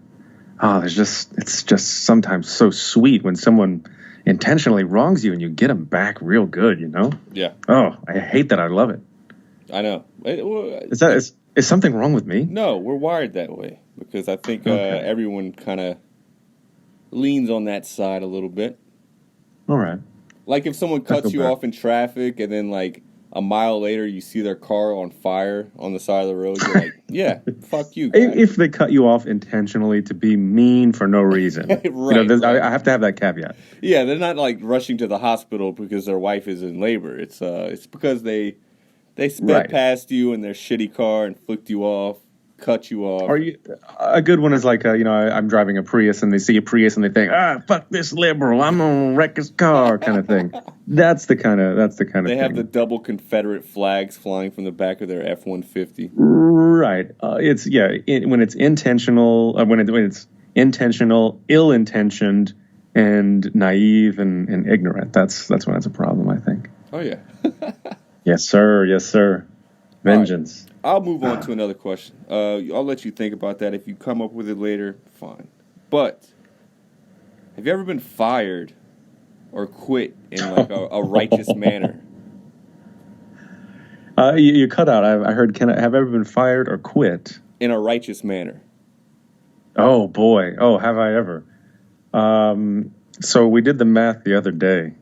it's just sometimes so sweet when someone intentionally wrongs you and you get them back real good. Yeah. Oh, I hate that. I love it. I know. Is something wrong with me? No, we're wired that way because I think everyone kind of leans on that side a little bit. All right. Like if someone cuts you off in traffic and then like a mile later you see their car on fire on the side of the road, you're like, yeah, fuck you, guy. If they cut you off intentionally to be mean for no reason. Right, I have to have that caveat. Yeah, they're not like rushing to the hospital because their wife is in labor. It's because they sped past you in their shitty car and flicked you off, cut you off. A good one is like, I'm driving a Prius and they see a Prius and they think, fuck this liberal, I'm gonna wreck his car, kind of thing. That's the kind of They thing. have the double Confederate flags flying from the back of their F-150. Right. When it's intentional, when it's intentional, ill-intentioned, and naive and ignorant. That's when it's a problem, I think. Oh yeah. Yes, sir. Yes, sir. Vengeance. Right. I'll move on to another question. I'll let you think about that. If you come up with it later, fine. But have you ever been fired or quit in like a righteous manner? You cut out. I heard. Have ever been fired or quit in a righteous manner? Oh boy. Oh, have I ever? So we did the math the other day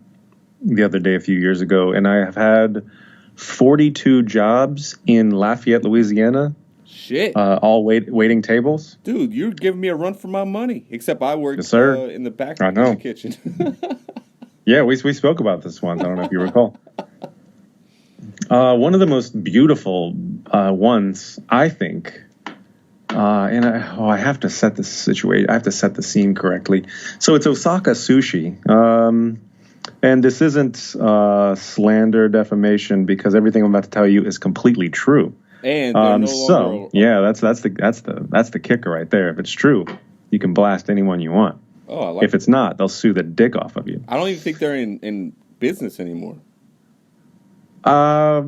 a few years ago, and I have had 42 jobs in Lafayette, Louisiana. Shit. All waiting tables. Dude, you're giving me a run for my money. Except I worked in the back of the kitchen. Yeah, we spoke about this once. I don't know if you recall. One of the most beautiful ones, I think. I have to set the situation. I have to set the scene correctly. So it's Osaka Sushi. And this isn't slander, defamation, because everything I'm about to tell you is completely true. And that's the kicker right there. If it's true, you can blast anyone you want. Oh, I like if it's not, they'll sue the dick off of you. I don't even think they're in business anymore. I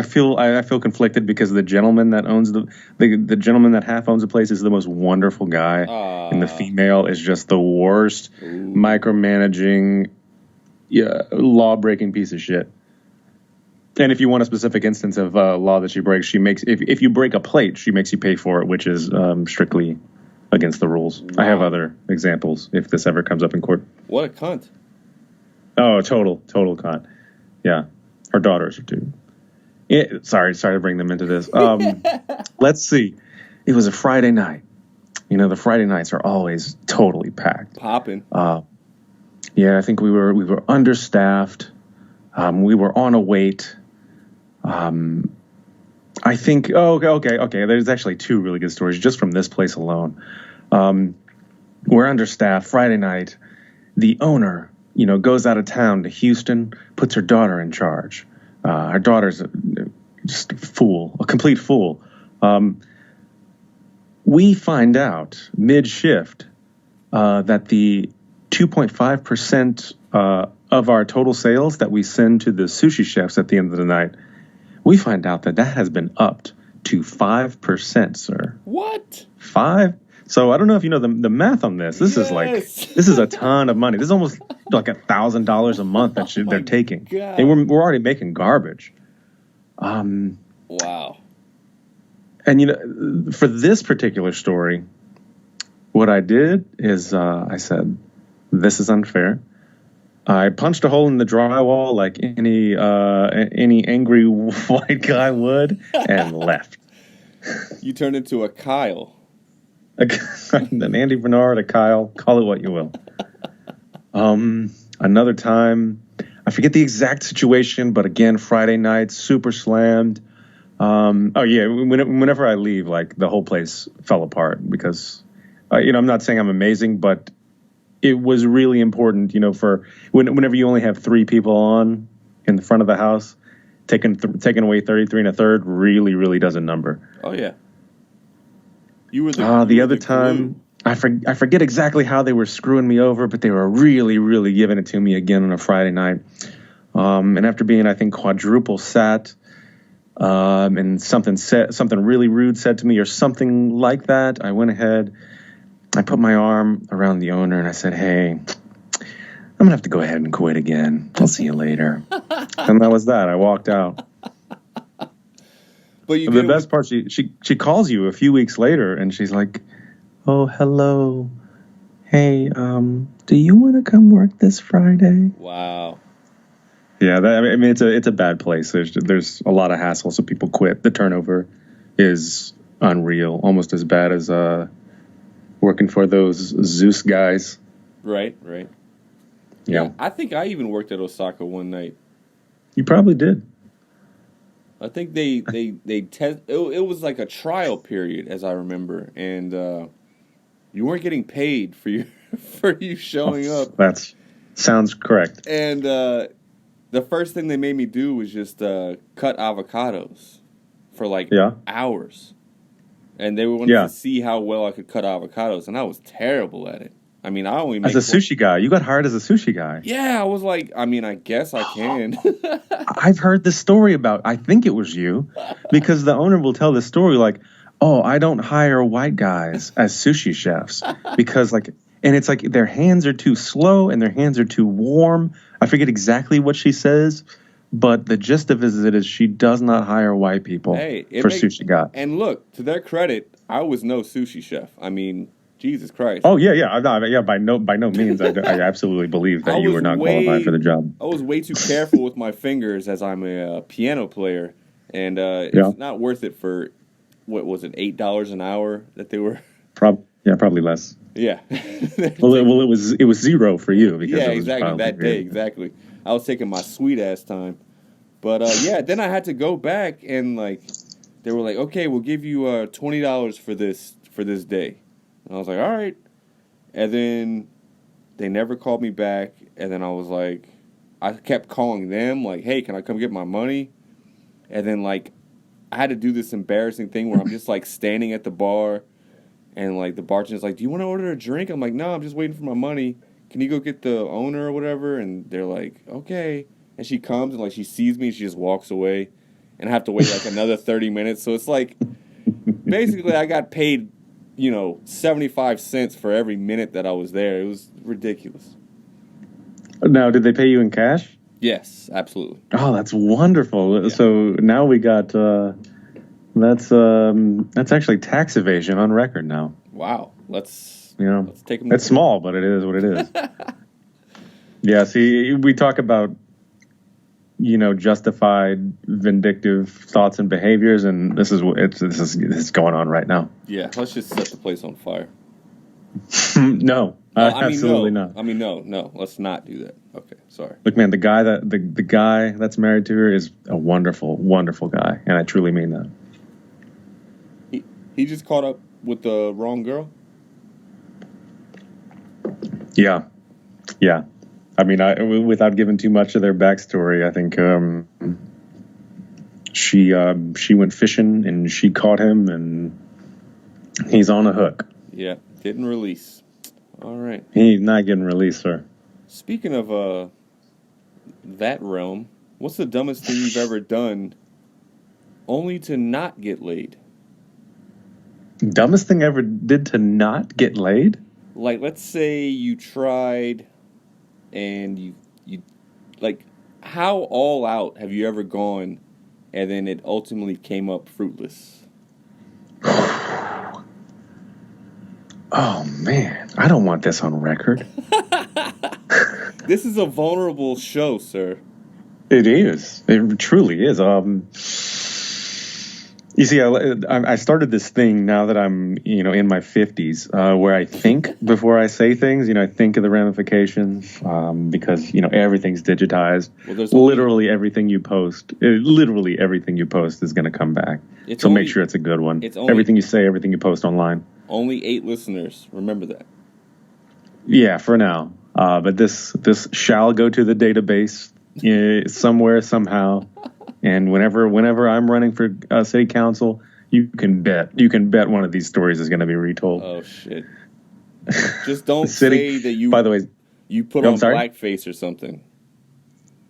feel conflicted because the gentleman that owns the gentleman that half owns the place is the most wonderful guy, and the female is just the worst, micromanaging, law-breaking piece of shit. And if you want a specific instance of law that she breaks, she makes if you break a plate, she makes you pay for it, which is strictly against the rules. Wow. I have other examples if this ever comes up in court. What a cunt! Oh, total cunt. Yeah, her daughters are too. Sorry to bring them into this. Let's see. It was a Friday night. The Friday nights are always totally packed. Popping. Yeah, I think we were understaffed. We were on a wait. I think. Oh, okay. There's actually two really good stories just from this place alone. We're understaffed. Friday night, the owner, goes out of town to Houston, puts her daughter in charge. Her daughter's just a complete fool. We find out mid-shift that the 2.5% of our total sales that we send to the sushi chefs at the end of the night, we find out that has been upped to 5%, sir. What? 5? So I don't know if you know the math on this. This is a ton of money. This is almost like $1,000 a month that they're taking. God. And we're already making garbage. Wow. And for this particular story, what I did is I said, this is unfair. I punched a hole in the drywall like any angry white guy would, and left. You turned into a Kyle. An Andy Bernard, a Kyle, call it what you will. Another time, I forget the exact situation, but again, Friday night, super slammed. Whenever I leave, like the whole place fell apart because, I'm not saying I'm amazing, but it was really important, for whenever you only have 3 people on in the front of the house, taking away 33 and a third really, really does a number. Oh, yeah. You were the other time, I forget exactly how they were screwing me over, but they were really, really giving it to me again on a Friday night. And after being, I think, quadruple sat, and something really rude said to me or something like that, I went ahead, I put my arm around the owner and I said, "Hey, I'm going to have to go ahead and quit again. I'll see you later." And that was that. I walked out. But the best part, she calls you a few weeks later and she's like, "Oh, hello. Hey, do you want to come work this Friday?" Wow. Yeah, it's a bad place. There's a lot of hassle, so people quit. The turnover is unreal, almost as bad as working for those Zeus guys. Right. Yeah. I think I even worked at Osaka one night. You probably did. I think they test. It was like a trial period, as I remember, and you weren't getting paid for you showing up. That sounds correct. And the first thing they made me do was just cut avocados for hours, and they wanted to see how well I could cut avocados, and I was terrible at it. I mean, I only make as a sushi guy. You got hired as a sushi guy. Yeah, I was like, I guess I can. I've heard this story about, I think it was you, because the owner will tell this story like, "Oh, I don't hire white guys as sushi chefs because and it's like their hands are too slow and their hands are too warm." I forget exactly what she says, but the gist of it is she does not hire white people for sushi guys. And look, to their credit, I was no sushi chef. I mean, Jesus Christ. Oh yeah. By no means. I absolutely believe that you were not qualified for the job. I was way too careful with my fingers as I'm a piano player, and it's not worth it for what was it, $8 an hour that they were. Probably less. Yeah. well, it was zero for you because exactly that day. Exactly. I was taking my sweet ass time, but then I had to go back and they were like, "Okay, we'll give you $20 for this day." And I was like, "All right." And then they never called me back. And then I was like, I kept calling them like, "Hey, can I come get my money?" And then I had to do this embarrassing thing where I'm just standing at the bar, and the bartender's like, "Do you want to order a drink?" I'm like, "No, I'm just waiting for my money. Can you go get the owner or whatever?" And they're like, "Okay." And she comes and she sees me, and she just walks away, and I have to wait another 30 minutes. So it's basically I got paid 75 cents for every minute that I was there. It was ridiculous. Now, did they pay you in cash? Yes, absolutely. Oh, that's wonderful. Yeah. So now we got that's actually tax evasion on record now. Wow. Let's take them. It's small, but it is what it is. Yeah, see, we talk about justified vindictive thoughts and behaviors, and this is going on right now. Yeah, let's just set the place on fire. No, absolutely not. No, let's not do that. Okay, sorry. Look, man, the guy that's married to her is a wonderful, wonderful guy, and I truly mean that. He just caught up with the wrong girl? Yeah. I mean, without giving too much of their backstory, I think she went fishing and she caught him, and he's on a hook. Yeah, didn't release. All right. He's not getting released, sir. Speaking of that realm, what's the dumbest thing you've ever done only to not get laid? Dumbest thing I ever did to not get laid? Let's say you tried and you how all out have you ever gone and then it ultimately came up fruitless? Oh, man. I don't want this on record. This is a vulnerable show, sir. It is. It truly is. You see, I started this thing now that I'm, in my 50s, where I think before I say things. I think of the ramifications, because everything's digitized. Well, literally everything you post is going to come back. So make sure it's a good one. Everything you say, everything you post online. Only 8 listeners. Remember that. Yeah, for now. But this shall go to the database somewhere, somehow. And whenever I'm running for city council, you can bet one of these stories is going to be retold. Oh shit! Just don't say that you. By the way, you put on blackface or something.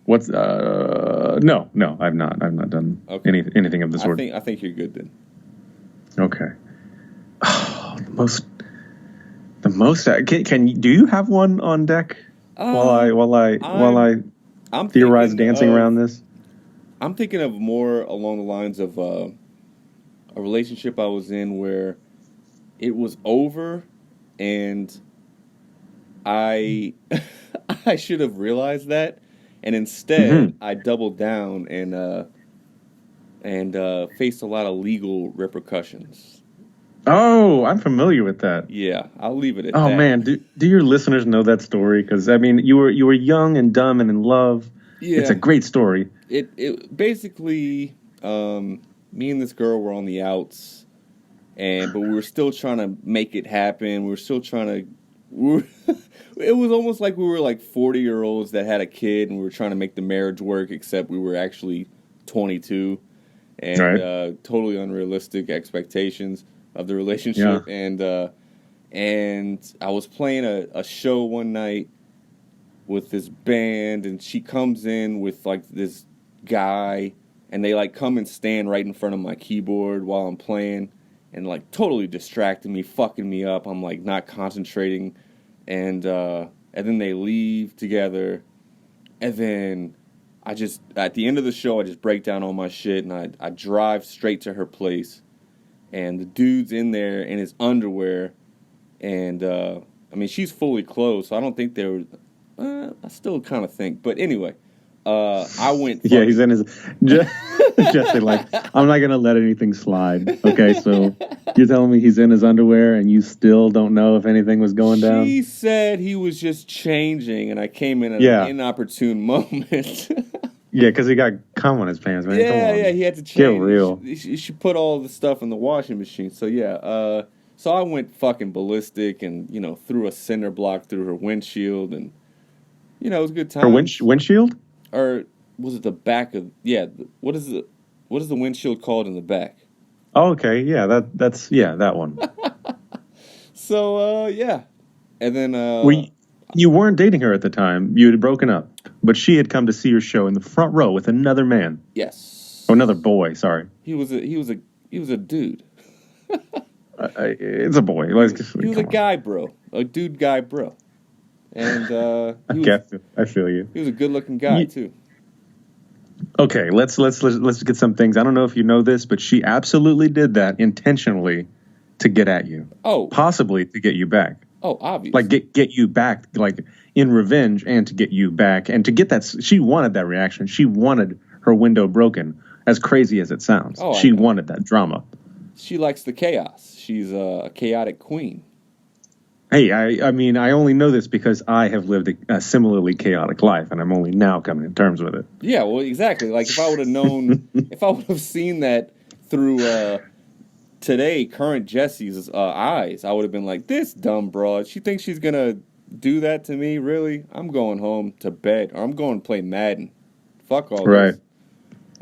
What's no, I've not done anything of the sort. I think you're good then. Okay. Oh, the most. Do you have one on deck while I theorize dancing around this? I'm thinking of more along the lines of a relationship I was in where it was over, and I should have realized that, and instead I doubled down and faced a lot of legal repercussions. Oh, I'm familiar with that. Yeah, I'll leave it at that. Oh man, do your listeners know that story? Because I mean, you were young and dumb and in love. Yeah. It's a great story. It basically, me and this girl were on the outs, but we were still trying to make it happen. We were still trying to. It was almost like we were like 40-year-olds that had a kid, and we were trying to make the marriage work. Except we were actually 22, and totally unrealistic expectations of the relationship. Yeah. And I was playing a show one night with this band, and she comes in with like this guy, and they like come and stand right in front of my keyboard while I'm playing, and like totally distracting me, fucking me up. I'm like not concentrating, and then they leave together, and then I just at the end of the show I just break down all my shit, and I drive straight to her place, and the dude's in there in his underwear, and I mean she's fully clothed, so I don't think they were. I still kind of think, but anyway, I went. Yeah, he's in his. Jesse, like, I'm not gonna let anything slide. Okay, so you're telling me he's in his underwear, and you still don't know if anything was going down? She said he was just changing, and I came in at an inopportune moment. Yeah, because he got cum on his pants, man. Yeah, he had to change. Get real. She put all the stuff in the washing machine. So yeah, so I went fucking ballistic, and threw a cinder block through her windshield, and. It was a good time. Her windshield? Or was it the back of... Yeah, what is the windshield called in the back? Oh, okay. Yeah, that's that one. So, yeah. And then... you weren't dating her at the time. You had broken up. But she had come to see your show in the front row with another man. Yes. Oh, another boy, sorry. He was a dude. It's a boy. He was a guy, bro. A dude guy, bro. And I feel you. He was a good-looking guy too. Okay, let's get some things. I don't know if you know this, but she absolutely did that intentionally to get at you. Oh, possibly to get you back. Oh, obviously. Like get you back, like in revenge, and to get you back, and to get that. She wanted that reaction. She wanted her window broken. As crazy as it sounds, she wanted that drama. She likes the chaos. She's a chaotic queen. Hey, I mean, I only know this because I have lived a similarly chaotic life, and I'm only now coming to terms with it. Yeah, well, exactly. Like, if I would have known, if I would have seen that through current Jesse's eyes, I would have been like, this dumb broad, she thinks she's going to do that to me? Really? I'm going home to bed, or I'm going to play Madden. Fuck all this.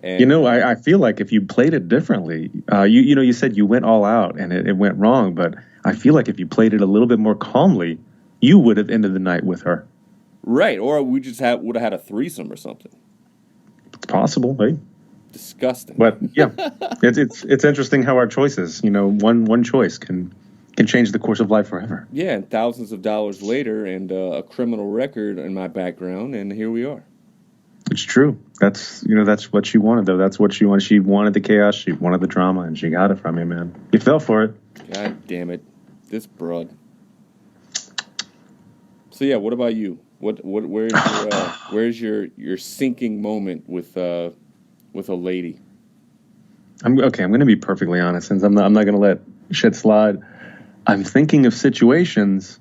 And, I feel like if you played it differently, you said you went all out, and it went wrong, but... I feel like if you played it a little bit more calmly, you would have ended the night with her. Right, or we just would have had a threesome or something. It's possible, right? Disgusting. But yeah, it's interesting how our choices, one choice can change the course of life forever. Yeah, and thousands of dollars later, and a criminal record in my background, and here we are. It's true. That's what she wanted, though. That's what she wanted. She wanted the chaos. She wanted the drama, and she got it from you, man. You fell for it. God damn it. This broad. So yeah, what about you? Where's your sinking moment with a lady? I'm going to be perfectly honest, since I'm not going to let shit slide. I'm thinking of situations,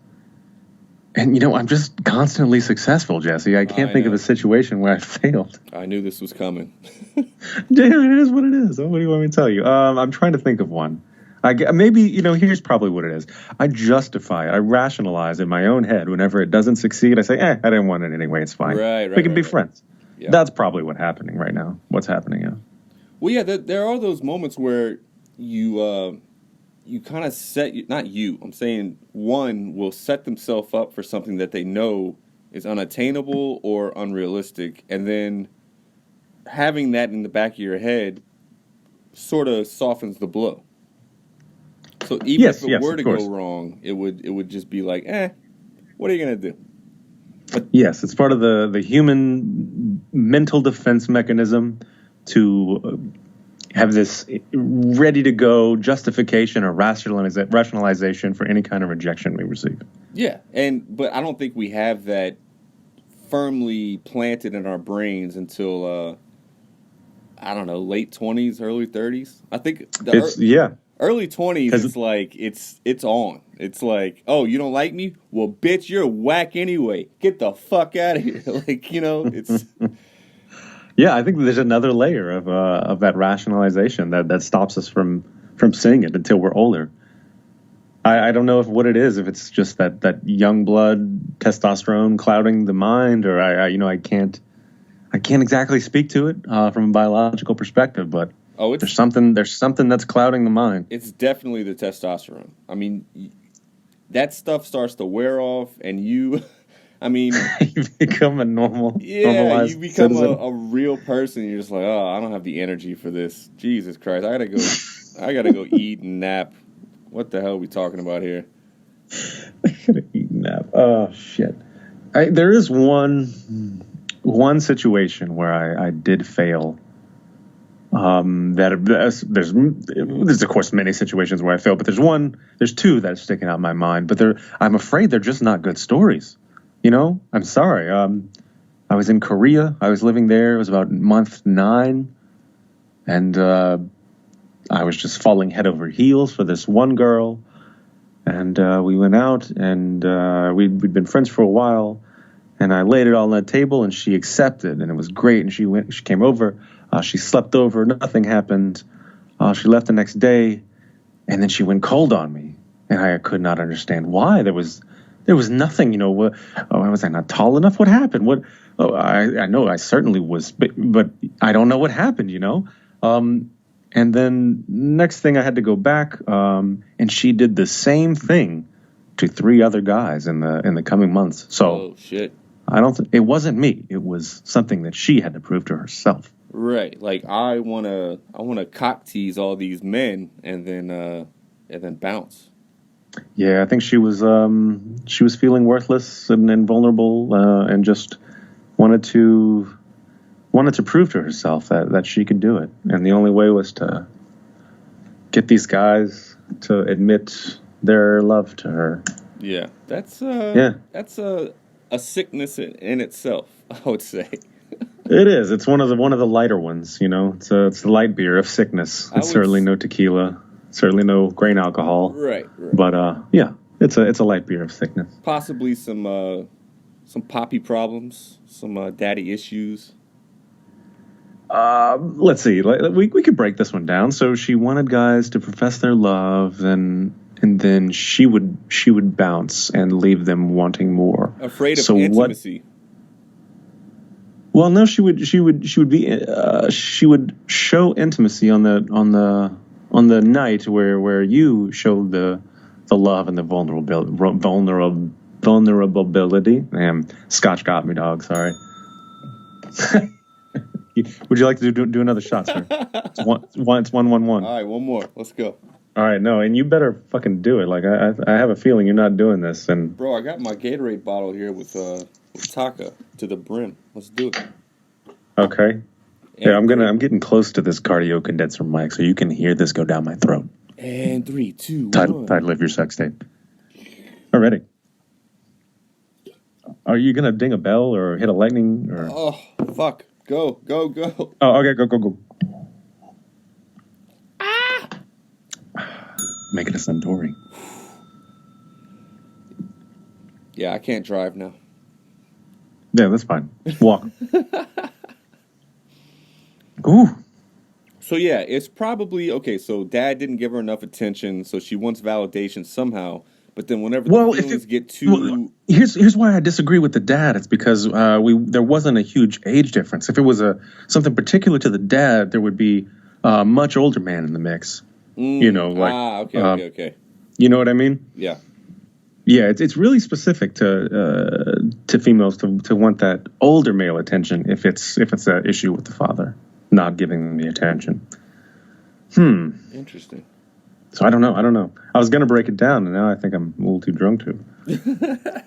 and I'm just constantly successful, Jesse. I can't think of a situation where I failed. I knew this was coming. Damn, it is what it is. What do you want me to tell you? I'm trying to think of one. Here's probably what it is. I justify it. I rationalize in my own head whenever it doesn't succeed. I say, I didn't want it anyway. It's fine. We can be friends. Yeah. That's probably what's happening right now. Well, yeah, there are those moments where you kind of I'm saying one will set themselves up for something that they know is unattainable or unrealistic, and then having that in the back of your head sort of softens the blow. So even if it were to go wrong, it would just be like, what are you going to do? But yes, it's part of the human mental defense mechanism to have this ready-to-go justification or rationalization for any kind of rejection we receive. Yeah, but I don't think we have that firmly planted in our brains until, I don't know, late 20s, early 30s. I think early 20s, it's like, it's on. It's like, oh, you don't like me? Well, bitch, you're whack anyway. Get the fuck out of here. It's... Yeah, I think there's another layer of that rationalization that stops us from seeing it until we're older. I don't know what it is, if it's just that young blood testosterone clouding the mind, or I can't exactly speak to it from a biological perspective, but there's something that's clouding the mind. It's definitely the testosterone. I mean, that stuff starts to wear off, and you become a normalized you become citizen. a real person. You're just like, oh, I don't have the energy for this. Jesus Christ, I gotta go eat and nap. What the hell are we talking about here? I gotta eat and nap. Oh shit. There is one situation where I did fail. There's of course many situations where I failed, but there's two that are sticking out in my mind. But I'm afraid they're just not good stories. I'm sorry. I was in Korea. I was living there. It was about month 9. And I was just falling head over heels for this one girl. And we went out, and we'd been friends for a while. And I laid it all on the table, and she accepted. And it was great. And she came over. She slept over. Nothing happened. She left the next day. And then she went cold on me. And I could not understand why. There was nothing, was I not tall enough? What happened? I know I certainly was, but I don't know what happened, and then next thing I had to go back, and she did the same thing to 3 other guys in the coming months. So, oh shit. It wasn't me. It was something that she had to prove to herself. Right. Like I want to cock tease all these men and then bounce. Yeah, I think she was feeling worthless and vulnerable, and just wanted to prove to herself that she could do it. And the only way was to get these guys to admit their love to her. Yeah, that's a sickness in itself, I would say. It is. It's one of the lighter ones, It's the light beer of sickness. It's certainly no tequila. Certainly no grain alcohol. Right. But it's a light beer of sickness. Possibly some poppy problems, some daddy issues. Let's see. We could break this one down. So she wanted guys to profess their love, and then she would bounce and leave them wanting more. Afraid of intimacy. Well, no, she would show intimacy on the night where you showed the love and the vulnerability. Damn, Scotch got me, dog. Sorry. Would you like to do another shot, sir? It's 1-1-1. All right, one more. Let's go. All right, no, and you better fucking do it. Like I have a feeling you're not doing this. And bro, I got my Gatorade bottle here with Taka to the brim. Let's do it. Okay. Yeah, I'm getting close to this cardio condenser mic, so you can hear this go down my throat. And 3, 2, 1. Title of your sex tape. Already. Are you gonna ding a bell or hit a lightning or? Oh, fuck. Go. Oh, okay, go. Make it a Suntory. Yeah, I can't drive now. Yeah, that's fine. Walk. Ooh. So yeah, it's probably okay. So dad didn't give her enough attention, so she wants validation somehow. But then whenever the feelings get too, here's why I disagree with the dad. It's because there wasn't a huge age difference. If it was something particular to the dad, there would be a much older man in the mix. You know, like okay. You know what I mean? Yeah. Yeah, it's really specific to females to want that older male attention if it's an issue with the father not giving them the attention. Interesting. So I don't know. I was gonna break it down, and now I think I'm a little too drunk to.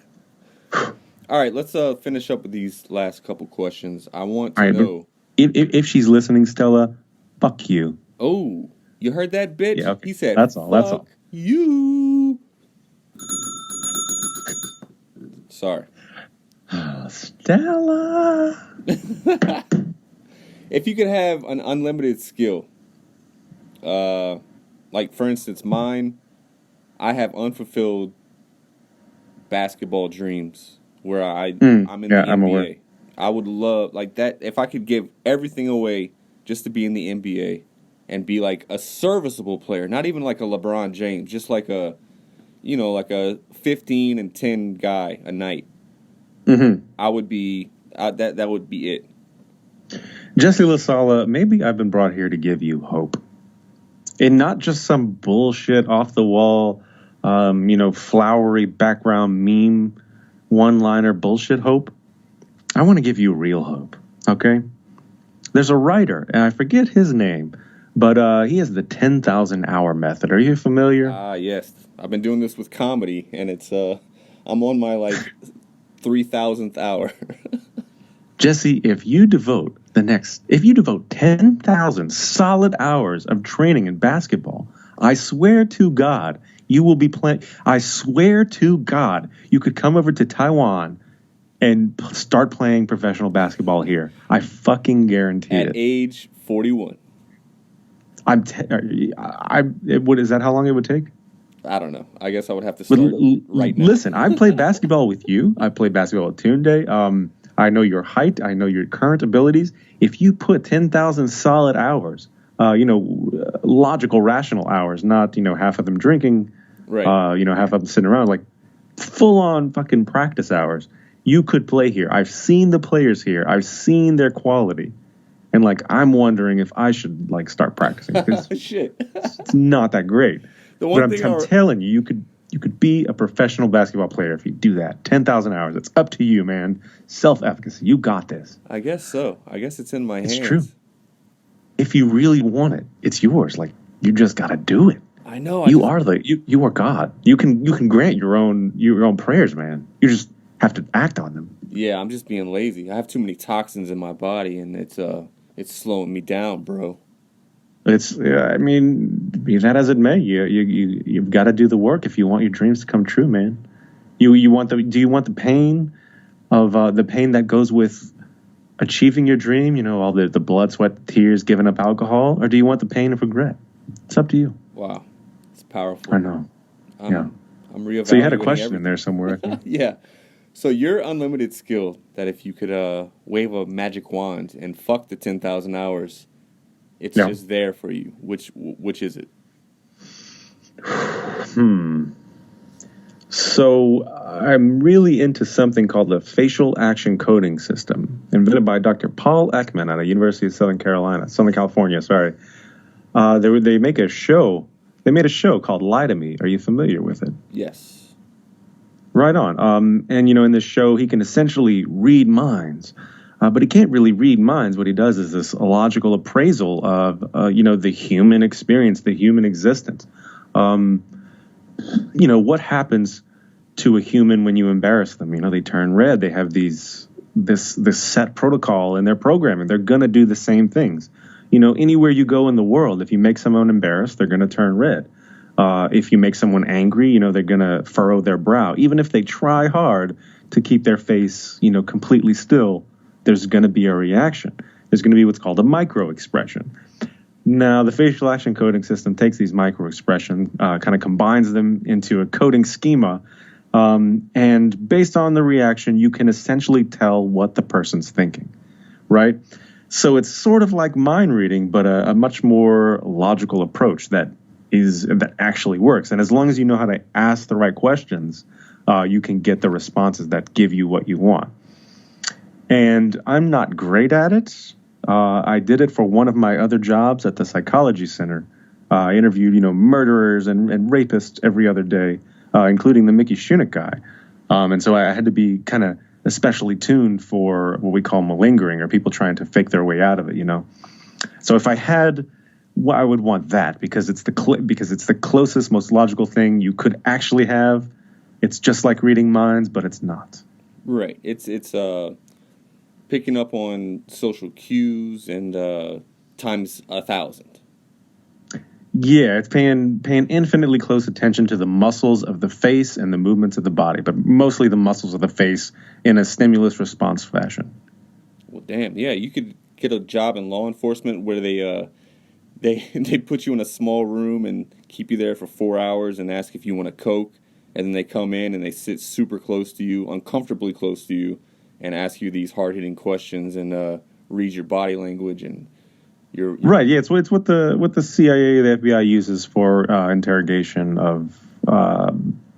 All right, let's finish up with these last couple questions. I want to know if she's listening, Stella. Fuck you. Oh, you heard that, bitch? Yeah, okay. He said, That's all. That's all. You. Sorry. Stella. If you could have an unlimited skill, like for instance mine, I have unfulfilled basketball dreams where I'm in the NBA. I'm aware. I would love like that if I could give everything away just to be in the NBA and be like a serviceable player, not even like a LeBron James, just like a 15 and 10 guy a night. I would be that would be it. Jesse LaSala, maybe I've been brought here to give you hope. And not just some bullshit off the wall, flowery background meme, one-liner bullshit hope. I want to give you real hope, okay? There's a writer, and I forget his name, but he has the 10,000 hour method. Are you familiar? Yes. I've been doing this with comedy, and it's I'm on my 3,000th hour. Jesse, if you devote 10,000 solid hours of training in basketball, I swear to God, you will be playing. I swear to God, you could come over to Taiwan and start playing professional basketball here. I fucking guarantee it. At age 41. What is that? How long it would take? I don't know. I guess I would have to start right now. Listen, I played basketball with you. I played basketball with Tunde. I know your height. I know your current abilities. If you put 10,000 solid hours, logical, rational hours, not, half of them drinking, right. Half of them sitting around, like full on fucking practice hours, you could play here. I've seen the players here. I've seen their quality. And I'm wondering if I should start practicing. Shit. It's not that great. But I'm telling you, you could be a professional basketball player if you do that. 10,000 hours. It's up to you, man. Self-efficacy. You got this. I guess so. I guess it's in my hands. It's true. If you really want it, it's yours. You just got to do it. I know. You are God. You can grant your own prayers, man. You just have to act on them. Yeah, I'm just being lazy. I have too many toxins in my body, and it's slowing me down, bro. Be that as it may, you've got to do the work if you want your dreams to come true, man. Do you want the pain of the pain that goes with achieving your dream? All the blood, sweat, tears, giving up alcohol, or do you want the pain of regret? It's up to you. Wow, it's powerful. I know. I'm reevaluating. So you had a question in there somewhere. Yeah. So your unlimited skill that if you could wave a magic wand and fuck the 10,000 hours. It's just there for you. Which is it? So I'm really into something called the facial action coding system, invented by Dr. Paul Ekman at the University of Southern California. Sorry. They make a show. They made a show called Lie to Me. Are you familiar with it? Yes. Right on. And in this show, he can essentially read minds. But he can't really read minds. What he does is this logical appraisal of, the human experience, the human existence. What happens to a human when you embarrass them? They turn red. They have this set protocol in their programming. They're going to do the same things. Anywhere you go in the world, if you make someone embarrassed, they're going to turn red. If you make someone angry, they're going to furrow their brow. Even if they try hard to keep their face, completely still, there's going to be a reaction. There's going to be what's called a micro expression. Now, the facial action coding system takes these micro expressions, kind of combines them into a coding schema. And based on the reaction, you can essentially tell what the person's thinking, right? So it's sort of like mind reading, but a much more logical approach that actually works. And as long as you know how to ask the right questions, you can get the responses that give you what you want. And I'm not great at it. I did it for one of my other jobs at the psychology center. I interviewed, murderers and rapists every other day, including the Mickey Shunick guy. And so I had to be kind of especially tuned for what we call malingering, or people trying to fake their way out of it, So if I had, I would want that because it's the closest, most logical thing you could actually have. It's just like reading minds, but it's not. Right. It's picking up on social cues and times 1,000. Yeah, it's paying infinitely close attention to the muscles of the face and the movements of the body, but mostly the muscles of the face in a stimulus response fashion. Well, damn, yeah, you could get a job in law enforcement where they put you in a small room and keep you there for 4 hours and ask if you want a Coke, and then they come in and they sit super close to you, uncomfortably close to you, and ask you these hard-hitting questions and read your body language and you're right. Yeah, it's what the CIA, the FBI uses for interrogation of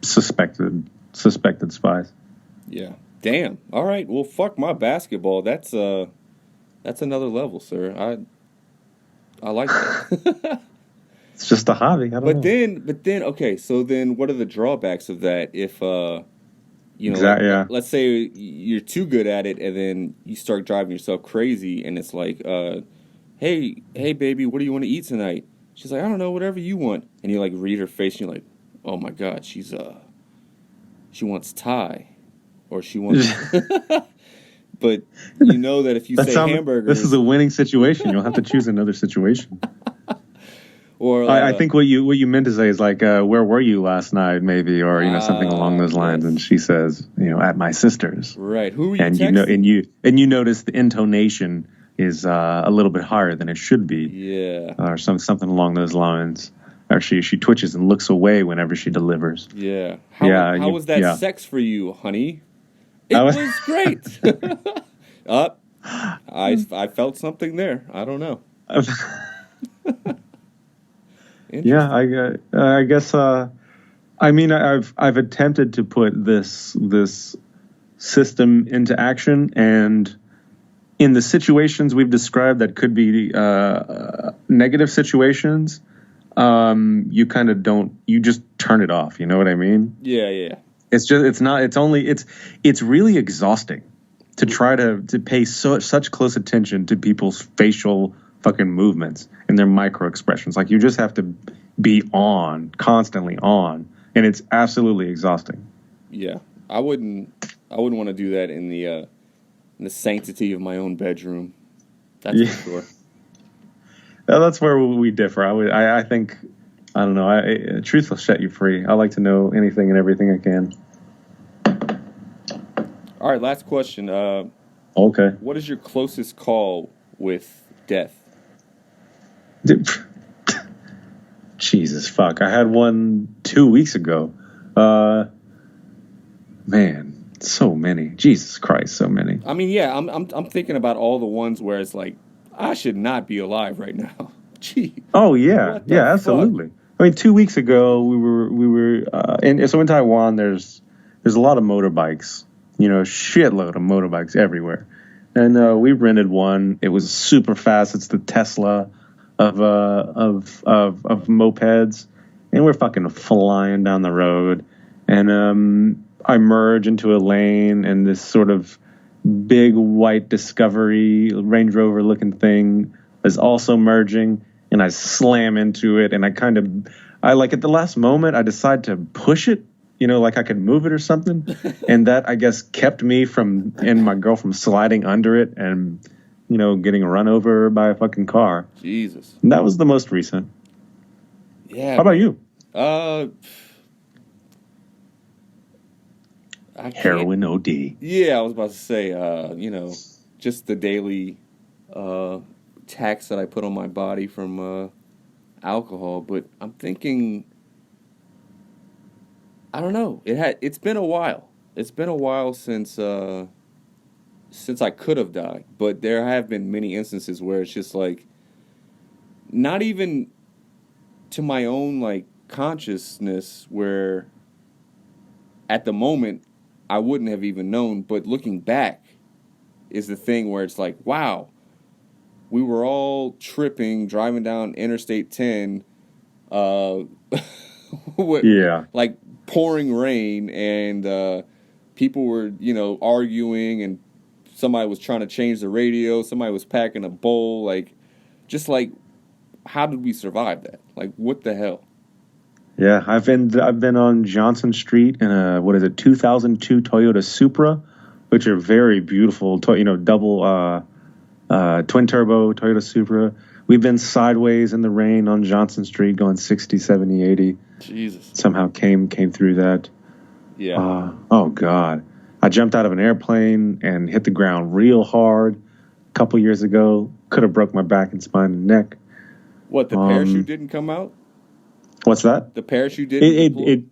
suspected spies. Yeah. Damn. All right. Well, fuck my basketball. That's another level, sir. I like that. It's just a hobby. I don't know. But then, okay. So then, what are the drawbacks of that? If let's say you're too good at it, and then you start driving yourself crazy, and it's like, hey, baby, what do you want to eat tonight? She's like, I don't know, whatever you want. And you like read her face, and you're like, oh my god, she wants Thai, or she wants. But you know that if you say hamburger, this is a winning situation. You'll have to choose another situation. Or I think what you meant to say is like, where were you last night, maybe, or something along those lines. Yes. And she says, at my sister's. Right. Who were you and texting? you notice the intonation is a little bit higher than it should be. Yeah. Or something along those lines. Or she twitches and looks away whenever she delivers. Yeah. How was that sex for you, honey? It was great. I felt something there. I don't know. Yeah, I guess. I've attempted to put this system into action, and in the situations we've described that could be negative situations, you kind of don't. You just turn it off. You know what I mean? Yeah. It's really exhausting to try to pay such close attention to people's facial fucking movements and their micro expressions. Like, you just have to be constantly on, and it's absolutely exhausting. Yeah, I wouldn't want to do that in the sanctity of my own bedroom. That's for sure. That's where we differ. I think, I don't know. Truth will set you free. I like to know anything and everything I can. All right, last question. Okay. What is your closest call with death? Jesus fuck! I had one 2 weeks ago. Man, so many. Jesus Christ, so many. I mean, yeah, I'm thinking about all the ones where it's like, I should not be alive right now. Gee. Oh yeah, yeah, absolutely. Fuck? I mean, 2 weeks ago we were in Taiwan. There's a lot of motorbikes. Shitload of motorbikes everywhere, and we rented one. It was super fast. It's the Tesla of mopeds, and we're fucking flying down the road, and I merge into a lane, and this sort of big white Discovery Range Rover looking thing is also merging, and I slam into it, and I like at the last moment I decide to push it, like I could move it or something, and that I guess kept me and my girl from sliding under it and getting run over by a fucking car. Jesus. And that was the most recent. Yeah. How about you? I can't. Heroin OD. Yeah, I was about to say, just the daily tax that I put on my body from alcohol. But I'm thinking, I don't know. It's been a while. It's been a while since I could have died. But there have been many instances where it's just like, not even to my own like consciousness, where at the moment I wouldn't have even known, but looking back is the thing where it's like, wow, we were all tripping, driving down Interstate 10, like pouring rain, and people were, arguing, and somebody was trying to change the radio, somebody was packing a bowl, like, just like, how did we survive that? Like, what the hell? Yeah, I've been on Johnson Street in a 2002 Toyota Supra, which are very beautiful, double twin turbo Toyota Supra. We've been sideways in the rain on Johnson Street going 60, 70, 80. Jesus. Somehow came through that. Yeah. Oh God. I jumped out of an airplane and hit the ground real hard a couple years ago. Could have broke my back and spine and neck. What, the parachute didn't come out? What's that? The parachute didn't?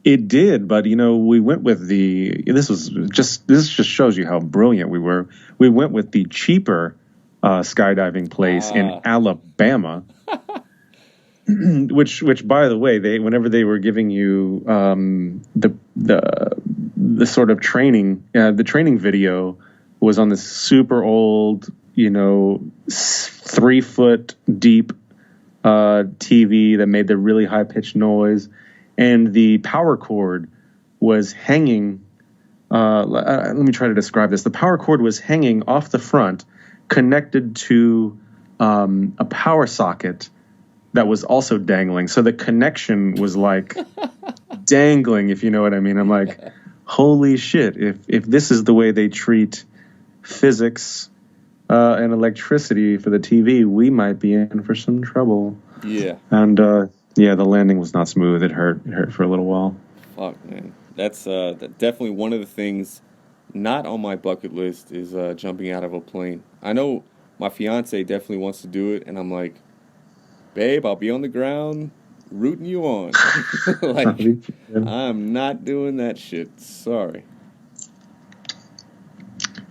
It did, but we went with this just shows you how brilliant we were. We went with the cheaper skydiving place in Alabama, which by the way, whenever they were giving you the sort of training, the training video was on this super old, 3 foot deep TV that made the really high pitched noise, and the power cord was hanging. Let me try to describe this. The power cord was hanging off the front, connected to a power socket that was also dangling. So the connection was like dangling, if you know what I mean. I'm like, holy shit! If this is the way they treat physics and electricity for the TV, we might be in for some trouble. Yeah. And the landing was not smooth. It hurt for a little while. Fuck, man. That's definitely one of the things not on my bucket list is jumping out of a plane. I know my fiance definitely wants to do it, and I'm like, babe, I'll be on the ground rooting you on. Like, I'm not doing that shit. Sorry.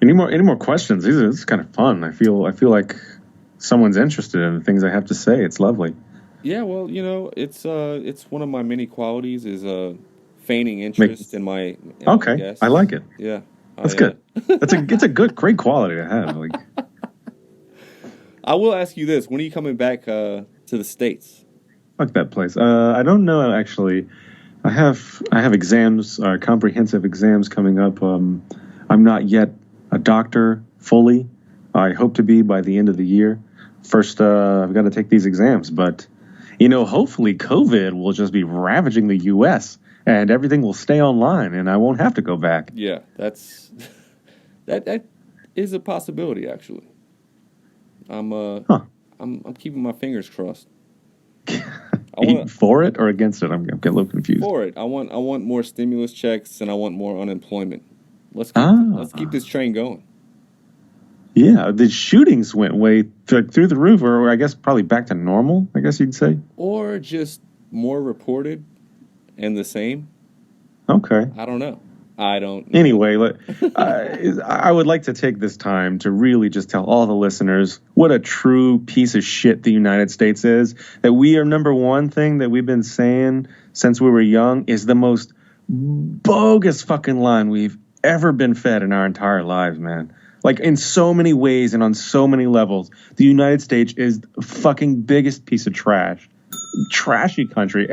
Any more questions? This is kind of fun. I feel like someone's interested in the things I have to say. It's lovely. Yeah, well, it's one of my many qualities is feigning interest in my okay, guests. I like it. Yeah, that's good. It's a great quality to have. Like, I will ask you this: when are you coming back to the States? Fuck that place. I don't know actually. I have exams, comprehensive exams coming up. I'm not yet a doctor fully. I hope to be by the end of the year. First, I've got to take these exams, but hopefully COVID will just be ravaging the U.S. and everything will stay online, and I won't have to go back. Yeah, that is a possibility. Actually, I'm keeping my fingers crossed. For it or against it? I'm getting a little confused. For it. I want more stimulus checks, and I want more unemployment. Let's keep this train going. Yeah, the shootings went way through the roof, or I guess probably back to normal, I guess you'd say. Or just more reported and the same. Okay. I don't know. Anyway, I would like to take this time to really just tell all the listeners what a true piece of shit the United States is. That we are number one thing that we've been saying since we were young is the most bogus fucking line we've ever been fed in our entire lives, man. Like, in so many ways and on so many levels, the United States is the fucking biggest piece of trash. Trashy country.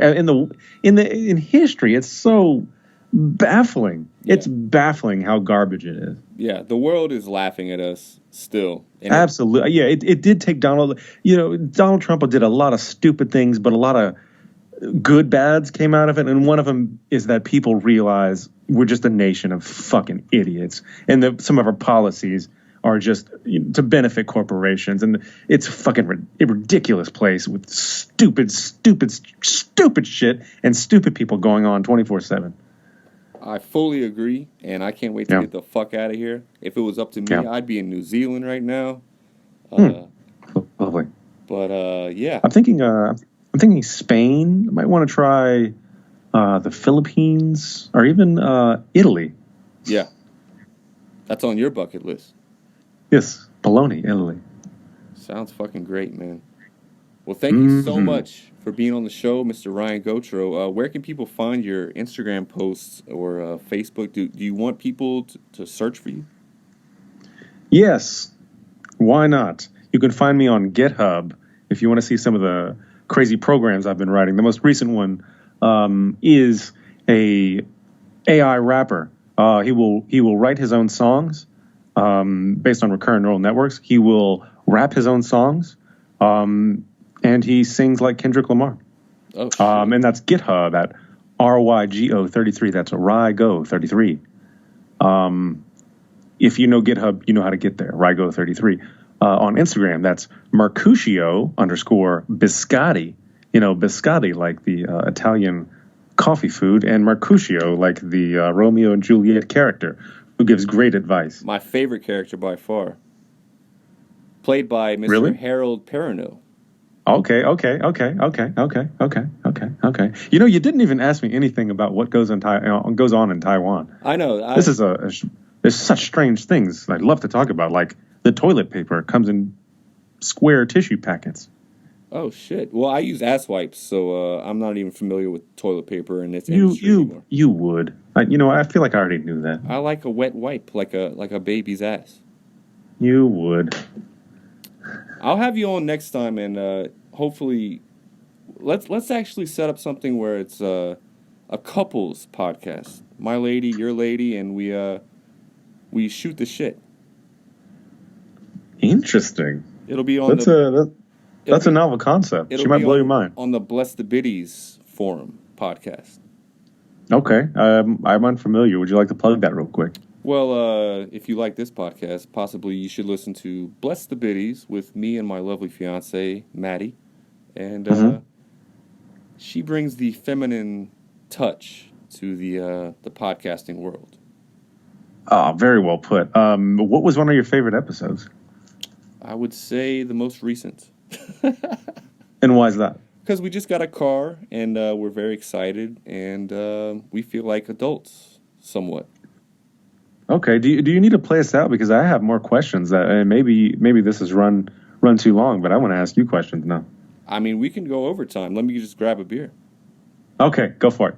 In history, it's so baffling. Yeah. It's baffling how garbage it is. Yeah, the world is laughing at us still. Absolutely. Yeah, it did take Donald Trump did a lot of stupid things, but a lot of good bads came out of it, and one of them is that people realize we're just a nation of fucking idiots, and some of our policies are just to benefit corporations, and it's a fucking ridiculous place with stupid shit and stupid people going on 24/7. I fully agree, and I can't wait to get the fuck out of here. If it was up to me, I'd be in New Zealand right now. Lovely. But yeah, I'm thinking Spain. I might want to try the Philippines or even Italy. Yeah, that's on your bucket list. Yes, Bologna, Italy. Sounds fucking great, man. Well, thank you so much for being on the show, Mr. Ryan Gautreaux. Where can people find your Instagram posts or Facebook? Do you want people to search for you? Yes. Why not? You can find me on GitHub if you want to see some of the crazy programs I've been writing. The most recent one is a AI rapper. He will write his own songs based on recurrent neural networks. He will rap his own songs, and he sings like Kendrick Lamar. Oh, shit. And that's GitHub at RYGO33. That's RYGO33. If you know GitHub, you know how to get there. RYGO33. On Instagram, that's Mercutio_Biscotti. You know, biscotti like the Italian coffee food, and Mercutio like the Romeo and Juliet character who gives great advice. My favorite character by far. Played by Mr. Really? Harold Perrineau. Okay. You know, you didn't even ask me anything about what goes on in Taiwan. I know. There's such strange things I'd love to talk about, like the toilet paper comes in square tissue packets. Oh shit! Well, I use ass wipes, so I'm not even familiar with toilet paper and its industry anymore. You would. I feel like I already knew that. I like a wet wipe, like a baby's ass. You would. I'll have you on next time, and hopefully, let's actually set up something where it's a couples podcast. My lady, your lady, and we shoot the shit. Interesting. It'll be on That's a novel concept. She might blow your mind. On the Bless the Biddies forum podcast. Okay. I'm unfamiliar. Would you like to plug that real quick? Well, if you like this podcast, possibly you should listen to Bless the Biddies with me and my lovely fiance, Maddie. And she brings the feminine touch to the podcasting world. Oh, very well put. What was one of your favorite episodes? I would say the most recent. And why is that? Because we just got a car, and we're very excited, and we feel like adults, somewhat. Okay. Do you need to play us out? Because I have more questions. That maybe this has run too long, but I want to ask you questions now. I mean, we can go overtime. Let me just grab a beer. Okay, go for it.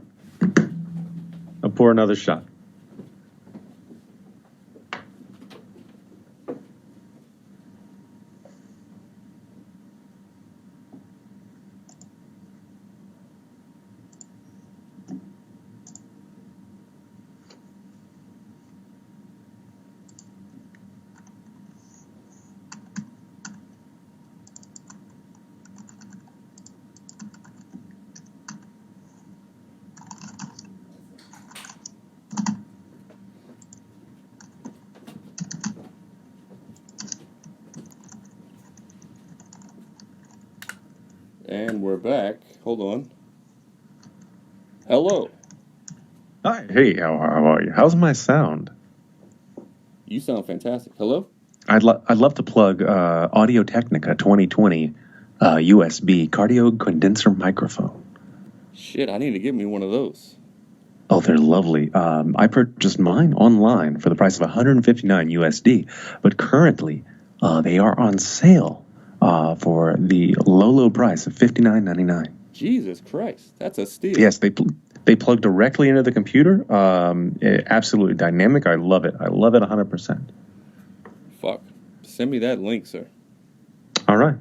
I'll pour another shot. And we're back. Hold on. Hello. Hi. Hey, how are you? How's my sound? You sound fantastic. Hello? I'd love to plug Audio-Technica 2020 USB cardio condenser microphone. Shit, I need to get me one of those. Oh, they're lovely. I purchased mine online for the price of $159 USD, but currently they are on sale for the low price of $59.99. Jesus Christ, that's a steal. Yes, they plug directly into the computer. Absolutely dynamic. I love it. I love it 100%. Fuck. Send me that link, sir. All right.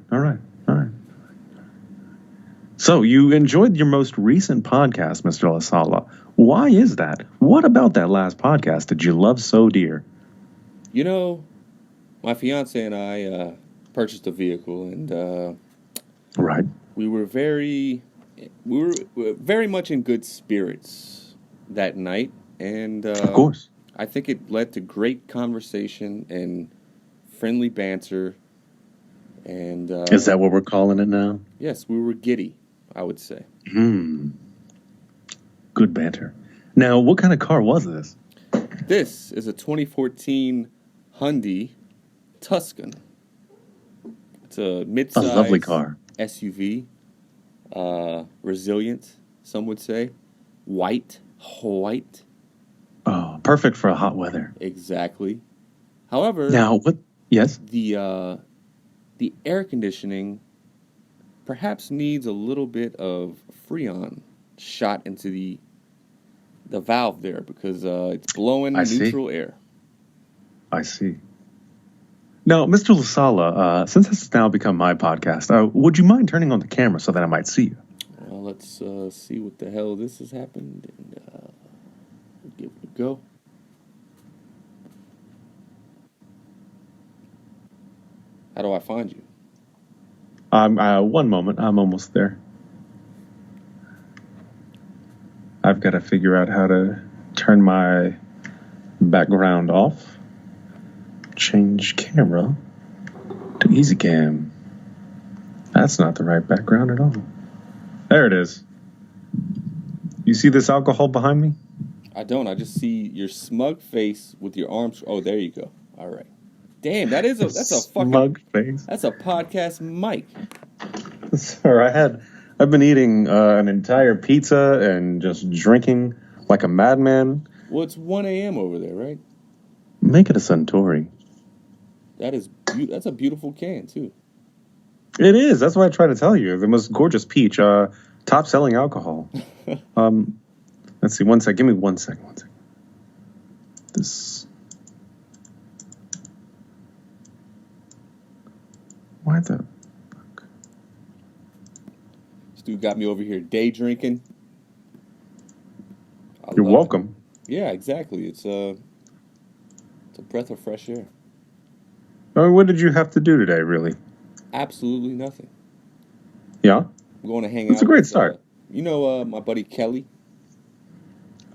So you enjoyed your most recent podcast, Mr. LaSala. Why is that? What about that last podcast did you love so dear? You know, my fiance and I purchased a vehicle, and right. we were very much in good spirits that night, and of course, I think it led to great conversation and friendly banter. And is that what we're calling it now? Yes, we were giddy, I would say. Good banter. Now, what kind of car was this? This is a 2014 Hyundai Tucson. It's a mid-size lovely car. SUV. Resilient, some would say. White. Oh, perfect for hot weather. Exactly. However, now what? Yes. The air conditioning perhaps needs a little bit of Freon shot into the valve there because it's blowing neutral air. I see. Now, Mr. LaSala, since this has now become my podcast, would you mind turning on the camera so that I might see you? Well, let's see what the hell this has happened, and we'll give it a go. How do I find you? One moment. I'm almost there. I've got to figure out how to turn my background off. Change camera to easy cam. That's not the right background at all. There it is. You see this alcohol behind me? I don't. I just see your smug face with your arms. Oh, there you go. All right. Damn, that's a fucking smug face. That's a podcast mic. Sir, I've been eating an entire pizza and just drinking like a madman. Well, it's 1 a.m. over there, right? Make it a Suntory. That's a beautiful can too. It is. That's what I try to tell you. The most gorgeous peach. Top selling alcohol. Let's see. One sec. Give me 1 second. This. Why the fuck? This dude got me over here day drinking. You're welcome. Yeah, exactly. It's a breath of fresh air. I mean, what did you have to do today, really? Absolutely nothing. Yeah? I'm going to hang out. It's a great start. My buddy Kelly?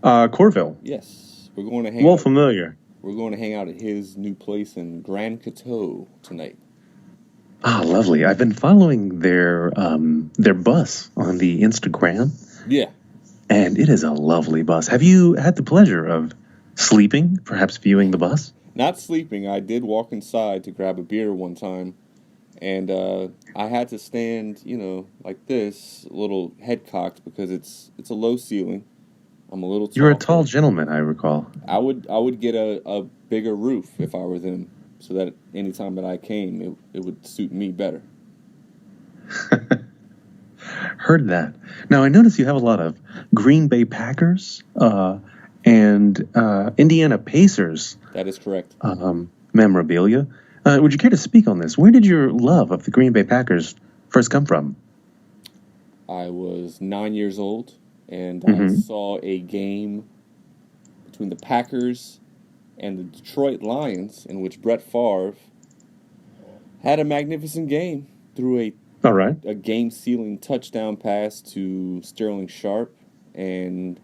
Corville. Yes. We're going to hang Well familiar. We're going to hang out at his new place in Grand Gautreaux tonight. Ah, lovely. I've been following their bus on the Instagram. Yeah. And it is a lovely bus. Have you had the pleasure of sleeping, perhaps viewing the bus? Not sleeping. I did walk inside to grab a beer one time, and I had to stand, like this, a little head cocked because it's a low ceiling. I'm a little tall. You're a tall gentleman, I recall. I would get a bigger roof if I were them, so that any time that I came, it would suit me better. Heard that. Now, I notice you have a lot of Green Bay Packers and Indiana Pacers. That is correct. Memorabilia. Would you care to speak on this? Where did your love of the Green Bay Packers first come from? I was 9 years old, and I saw a game between the Packers and the Detroit Lions in which Brett Favre had a magnificent game through a game-sealing touchdown pass to Sterling Sharp, and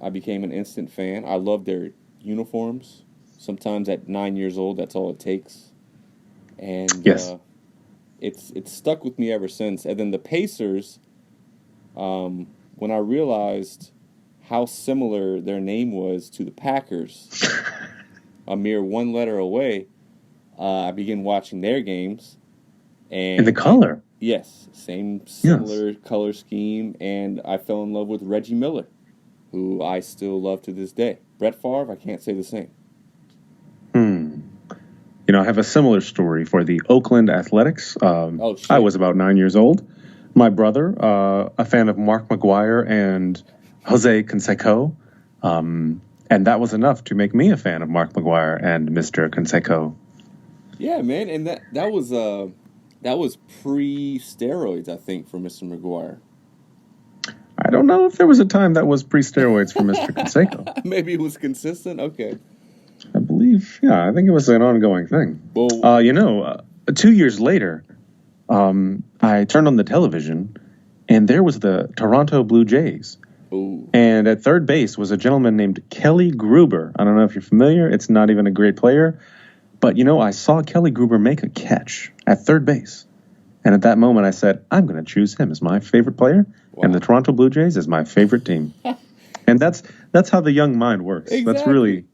I became an instant fan. I love their uniforms. Sometimes at 9 years old, that's all it takes. And yes. It's stuck with me ever since. And then the Pacers, when I realized how similar their name was to the Packers, a mere one letter away, I began watching their games. And the color. Yes, similar color scheme, and I fell in love with Reggie Miller, who I still love to this day. Brett Favre, I can't say the same. I have a similar story for the Oakland Athletics. Shit. I was about 9 years old. My brother, a fan of Mark McGuire and Jose Canseco, and that was enough to make me a fan of Mark McGuire and Mr. Canseco. Yeah, man, and that was pre-steroids, I think, for Mr. McGuire. I don't know if there was a time that was pre-steroids for Mr. Canseco. Maybe it was consistent? Okay. I believe, I think it was an ongoing thing. Well, 2 years later, I turned on the television, and there was the Toronto Blue Jays. Ooh. And at third base was a gentleman named Kelly Gruber. I don't know if you're familiar. It's not even a great player. But, I saw Kelly Gruber make a catch at third base. And at that moment, I said, I'm going to choose him as my favorite player. Wow. And the Toronto Blue Jays is my favorite team. And that's how the young mind works. Exactly. That's really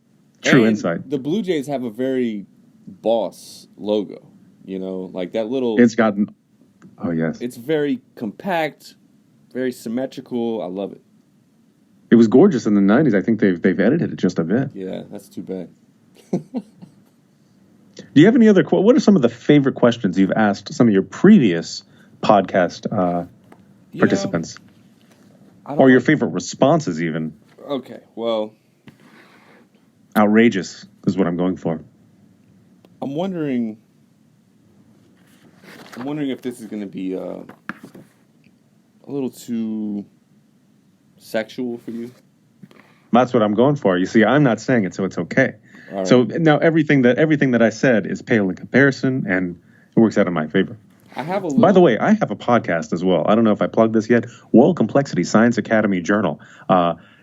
true and insight. The Blue Jays have a very boss logo. Like that little. It's gotten. Oh yes. It's very compact, very symmetrical. I love it. It was gorgeous in the '90s. I think they've edited it just a bit. Yeah, that's too bad. Do you have any other? What are some of the favorite questions you've asked some of your previous podcast participants, or your favorite responses? Even. Okay, well. Outrageous is what I'm going for. I'm wondering if this is going to be a little too sexual for you. That's what I'm going for. You see, I'm not saying it, so it's okay. Right. So now everything that I said is pale in comparison, and it works out in my favor. By the way, I have a podcast as well. I don't know if I plugged this yet. World Complexity Science Academy Journal,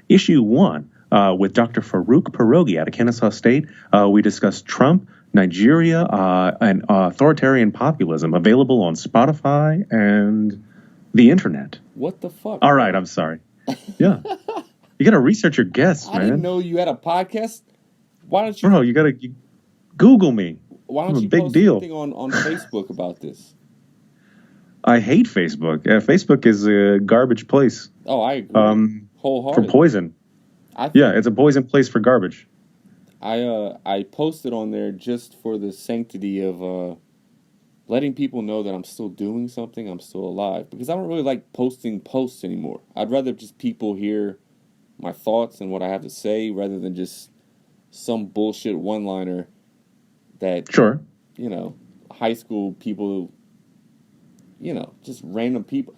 issue 1, with Dr. Farouk Pierogi out of Kennesaw State. We discuss Trump, Nigeria, and authoritarian populism. Available on Spotify and the internet. What the fuck? All right, I'm sorry. Yeah, you got to research your guests, man. I didn't know you had a podcast. Why don't you? Bro, you got to Google me. Why don't you post something on Facebook about this? I hate Facebook. Facebook is a garbage place. Oh, I agree. Wholeheartedly. For poison. Yeah, it's a poison place for garbage. I posted on there just for the sanctity of letting people know that I'm still doing something, I'm still alive. Because I don't really like posting posts anymore. I'd rather just people hear my thoughts and what I have to say rather than just some bullshit one-liner that, sure, high school people, just random people.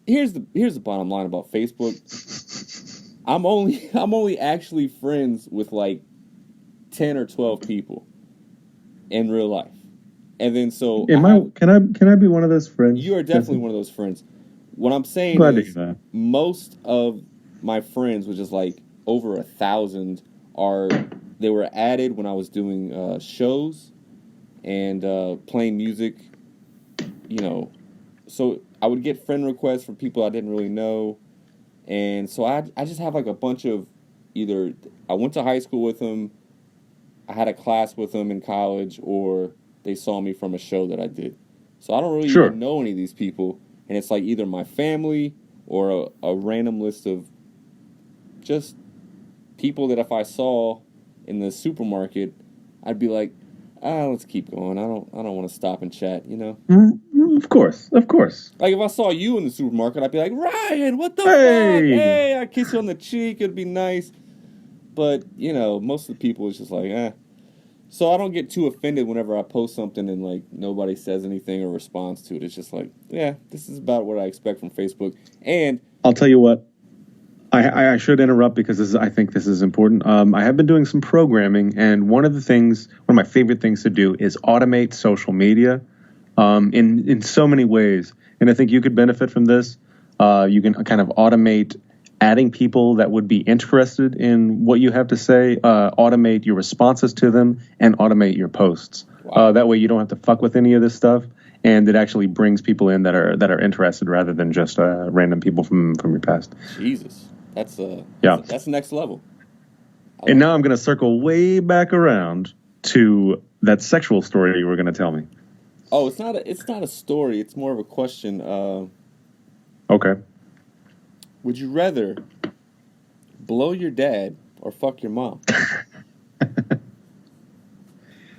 Here's the bottom line about Facebook. I'm only actually friends with like 10 or 12 people in real life. And then so can I be one of those friends? You are definitely one of those friends. What I'm saying is most of my friends, which is like over 1,000, they were added when I was doing shows and playing music, So I would get friend requests from people I didn't really know. And so I just have like a bunch of either I went to high school with them, I had a class with them in college, or they saw me from a show that I did. So I don't really even know any of these people. And it's like either my family or a random list of just people that if I saw in the supermarket, I'd be like, let's keep going. I don't want to stop and chat, Of course. Like if I saw you in the supermarket, I'd be like, Ryan, what the fuck? Hey, I'd kiss you on the cheek. It'd be nice. But, most of the people is just like, So I don't get too offended whenever I post something and like nobody says anything or responds to it. It's just like, yeah, this is about what I expect from Facebook. And I'll tell you what, I should interrupt because I think this is important. I have been doing some programming, and one of my favorite things to do is automate social media in so many ways. And I think you could benefit from this. You can kind of automate adding people that would be interested in what you have to say, automate your responses to them, and automate your posts. Wow. That way you don't have to fuck with any of this stuff, and it actually brings people in that are interested rather than just random people from your past. Jesus, that's next level. And now I'm going to circle way back around to that sexual story you were going to tell me. Oh, it's not a story. It's more of a question. Okay. Would you rather blow your dad or fuck your mom?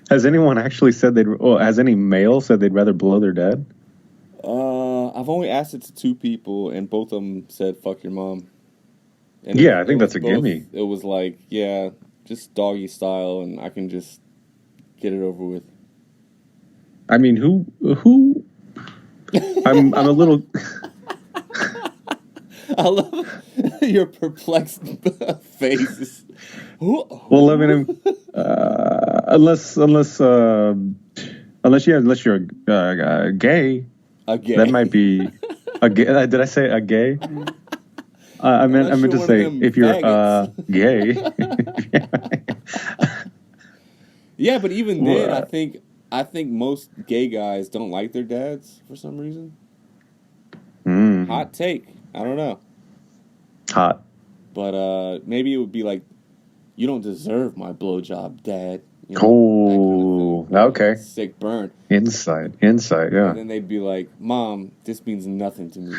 Has anyone actually said has any male said they'd rather blow their dad? I've only asked it to 2 people, and both of them said fuck your mom. And I think that's a gimme. It was like, yeah, just doggy style, and I can just get it over with. I mean, who? I'm a little. I love your perplexed faces. Well, I mean, unless you're gay. A gay. That might be a gay. Did I say a gay? I meant to say if you're gay. Yeah, but even then, I think most gay guys don't like their dads for some reason. Hot take. I don't know. Hot. But maybe it would be like, you don't deserve my blowjob, Dad. You know, that kind of thing. Okay. Sick burn. Insight, yeah. And then they'd be like, Mom, this means nothing to me.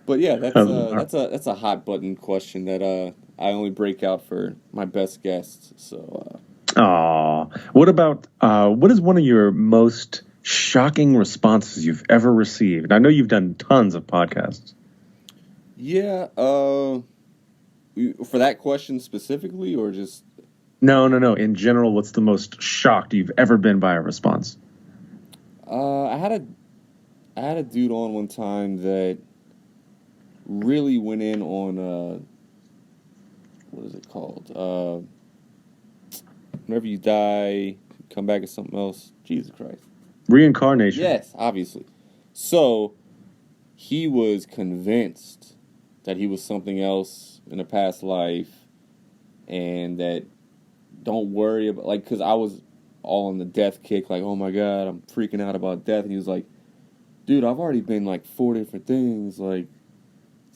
But yeah, that's a hot button question that I only break out for my best guests. So. What about what is one of your most shocking responses you've ever received? I know you've done tons of podcasts. Yeah. For that question specifically, or just? No. In general, what's the most shocked you've ever been by a response? I had a dude on one time that really went in on what is it called? Whenever you die, come back as something else. Jesus Christ. Reincarnation. Yes, obviously. So he was convinced that he was something else in a past life, and that don't worry about, like, because I was all on the death kick, like, oh my God, I'm freaking out about death. And he was like, dude, I've already been like 4 different things. Like,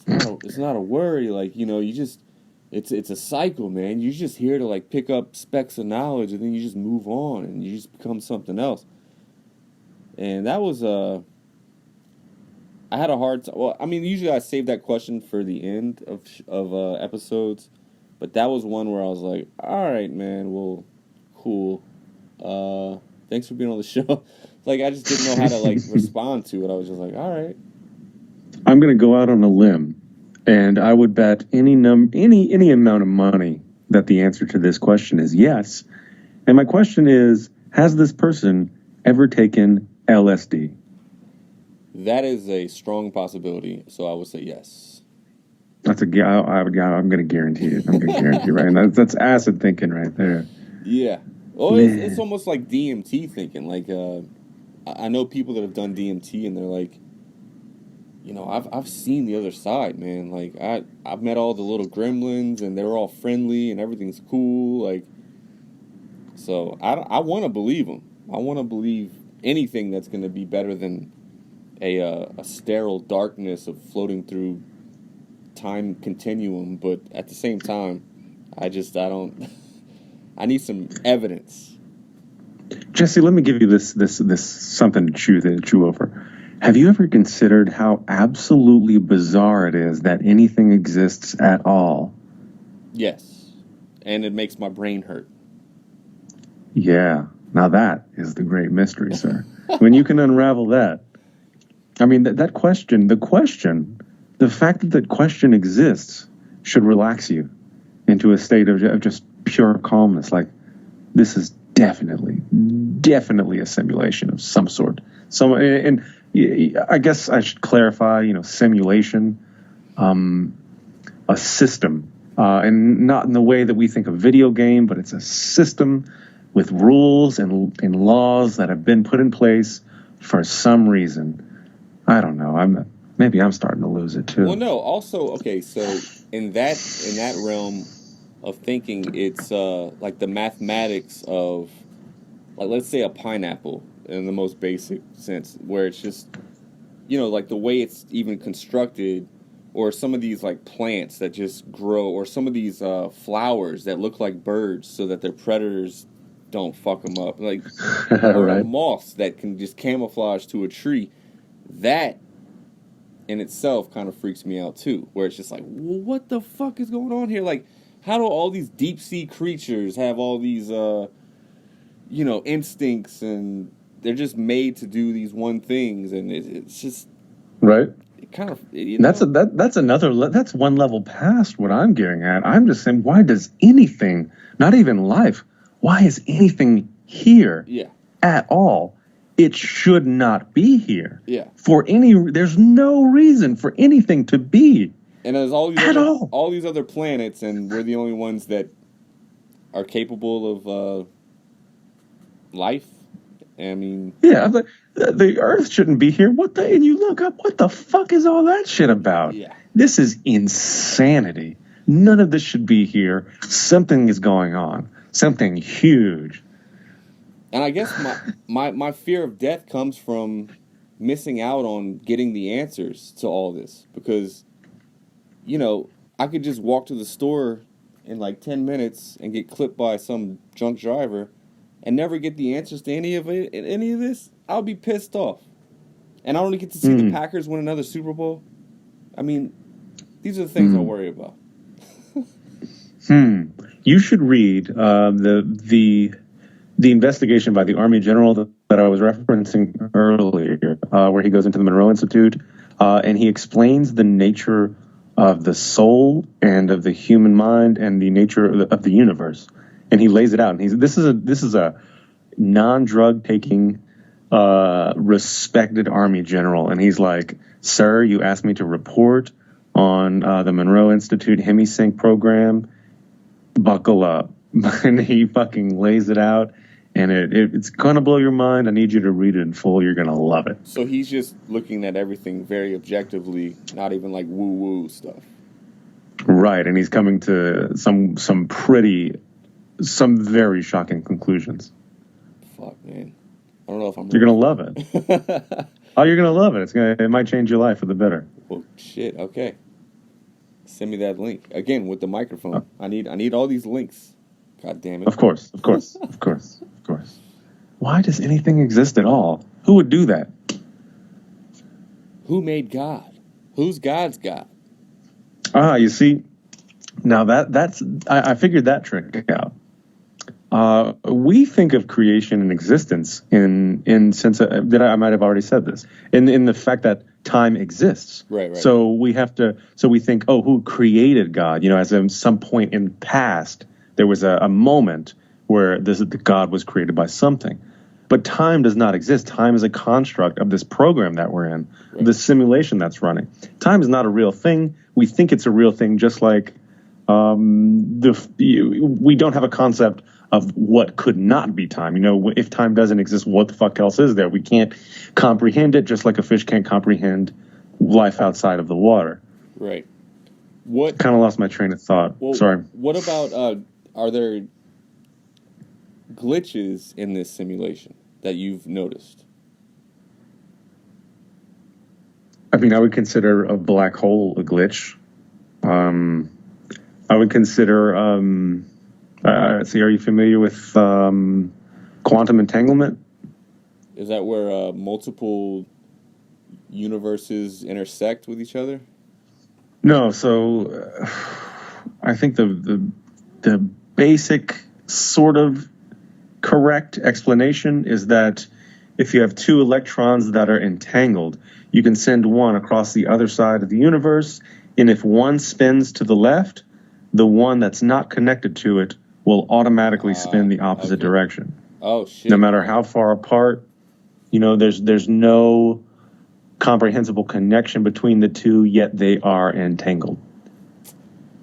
it's not a worry. Like, you know, you just, it's a cycle, man. You're just here to like pick up specks of knowledge, and then you just move on and you just become something else. And that was, I had a hard time. Well, I mean, usually I save that question for the end of episodes, but that was one where I was like, all right, man, well, cool. Thanks for being on the show. Like, I just didn't know how to like respond to it. I was just like, all right. I'm going to go out on a limb, and I would bet any amount of money that the answer to this question is yes. And my question is, has this person ever taken LSD? That is a strong possibility, so I would say yes. I'm going to guarantee it. I'm going to guarantee, right? That's acid thinking right there. Yeah. Well, it's almost like DMT thinking. Like, I know people that have done DMT, and they're like, you know, I've seen the other side, man. Like, I've met all the little gremlins, and they're all friendly, and everything's cool. Like, so I want to believe them. I want to believe anything that's going to be better than a sterile darkness of floating through time continuum. But at the same time, I don't. I need some evidence. Jesse, let me give you this something to chew over. Have you ever considered how absolutely bizarre it is that anything exists at all? Yes, and it makes my brain hurt. Yeah, now that is the great mystery, sir. When you can unravel that. I mean, that question, the fact that question exists should relax you into a state of just pure calmness. Like, this is definitely a simulation of some sort. And I guess I should clarify, simulation, a system, and not in the way that we think of video game, but it's a system with rules and laws that have been put in place for some reason. I don't know. Maybe I'm starting to lose it too. Well, no. Also, okay. So in that realm of thinking, it's like the mathematics of, like, let's say a pineapple in the most basic sense, where it's just, like the way it's even constructed, or some of these like plants that just grow, or some of these flowers that look like birds so that their predators don't fuck them up, like or right. Moths that can just camouflage to a tree. That in itself kind of freaks me out too, where it's just like, well, what the fuck is going on here? Like, how do all these deep sea creatures have all these instincts, and they're just made to do these one things, and it's just right. It kind of that's one level past what I'm getting at. I'm just saying, why does anything, not even life, why is anything here at all? It should not be here. Yeah. There's no reason for anything to be. And there's all these other planets, and we're the only ones that are capable of life. I mean, yeah, the Earth shouldn't be here. And you look up, what the fuck is all that shit about? Yeah. This is insanity. None of this should be here. Something is going on. Something huge. And I guess my fear of death comes from missing out on getting the answers to all this because, I could just walk to the store in like 10 minutes and get clipped by some drunk driver and never get the answers to any of this. I'll be pissed off. And I only get to see the Packers win another Super Bowl. I mean, these are the things I worry about. You should read the investigation by the Army General that I was referencing earlier, where he goes into the Monroe Institute, and he explains the nature of the soul and of the human mind and the nature of the universe, and he lays it out. And this is a non-drug taking, respected Army general, and he's like, "Sir, you asked me to report on the Monroe Institute Hemisync program. Buckle up." And he fucking lays it out, and it's gonna blow your mind. I need you to read it in full. You're gonna love it. So he's just looking at everything very objectively, not even like woo-woo stuff. Right, and he's coming to some very shocking conclusions. Fuck, man. I don't know if I'm... You're gonna love it. Oh, you're gonna love it. It might change your life for the better. Well, shit. Okay. Send me that link again with the microphone. I need all these links. God damn it. Of course. Why does anything exist at all? Who would do that? Who made God? Who's God's God? You see, now that's I figured that trick out. We think of creation and existence in sense that I might have already said this in the fact that time exists. Right. So we think, oh, who created God? As in some point in the past, there was a moment where the God was created by something. But time does not exist. Time is a construct of this program that we're in, the simulation that's running. Time is not a real thing. We think it's a real thing, just like we don't have a concept of what could not be time. If time doesn't exist, what the fuck else is there? We can't comprehend it, just like a fish can't comprehend life outside of the water. Right. Kind of lost my train of thought. Well, sorry. What about, are there glitches in this simulation that you've noticed? I mean, I would consider a black hole a glitch. I would consider... are you familiar with quantum entanglement? Is that where multiple universes intersect with each other? No, so I think the basic sort of correct explanation is that if you have two electrons that are entangled, you can send one across the other side of the universe, and if one spins to the left, the one that's not connected to it will automatically spin the opposite direction. Oh, shit. No matter how far apart, there's no comprehensible connection between the two, yet they are entangled.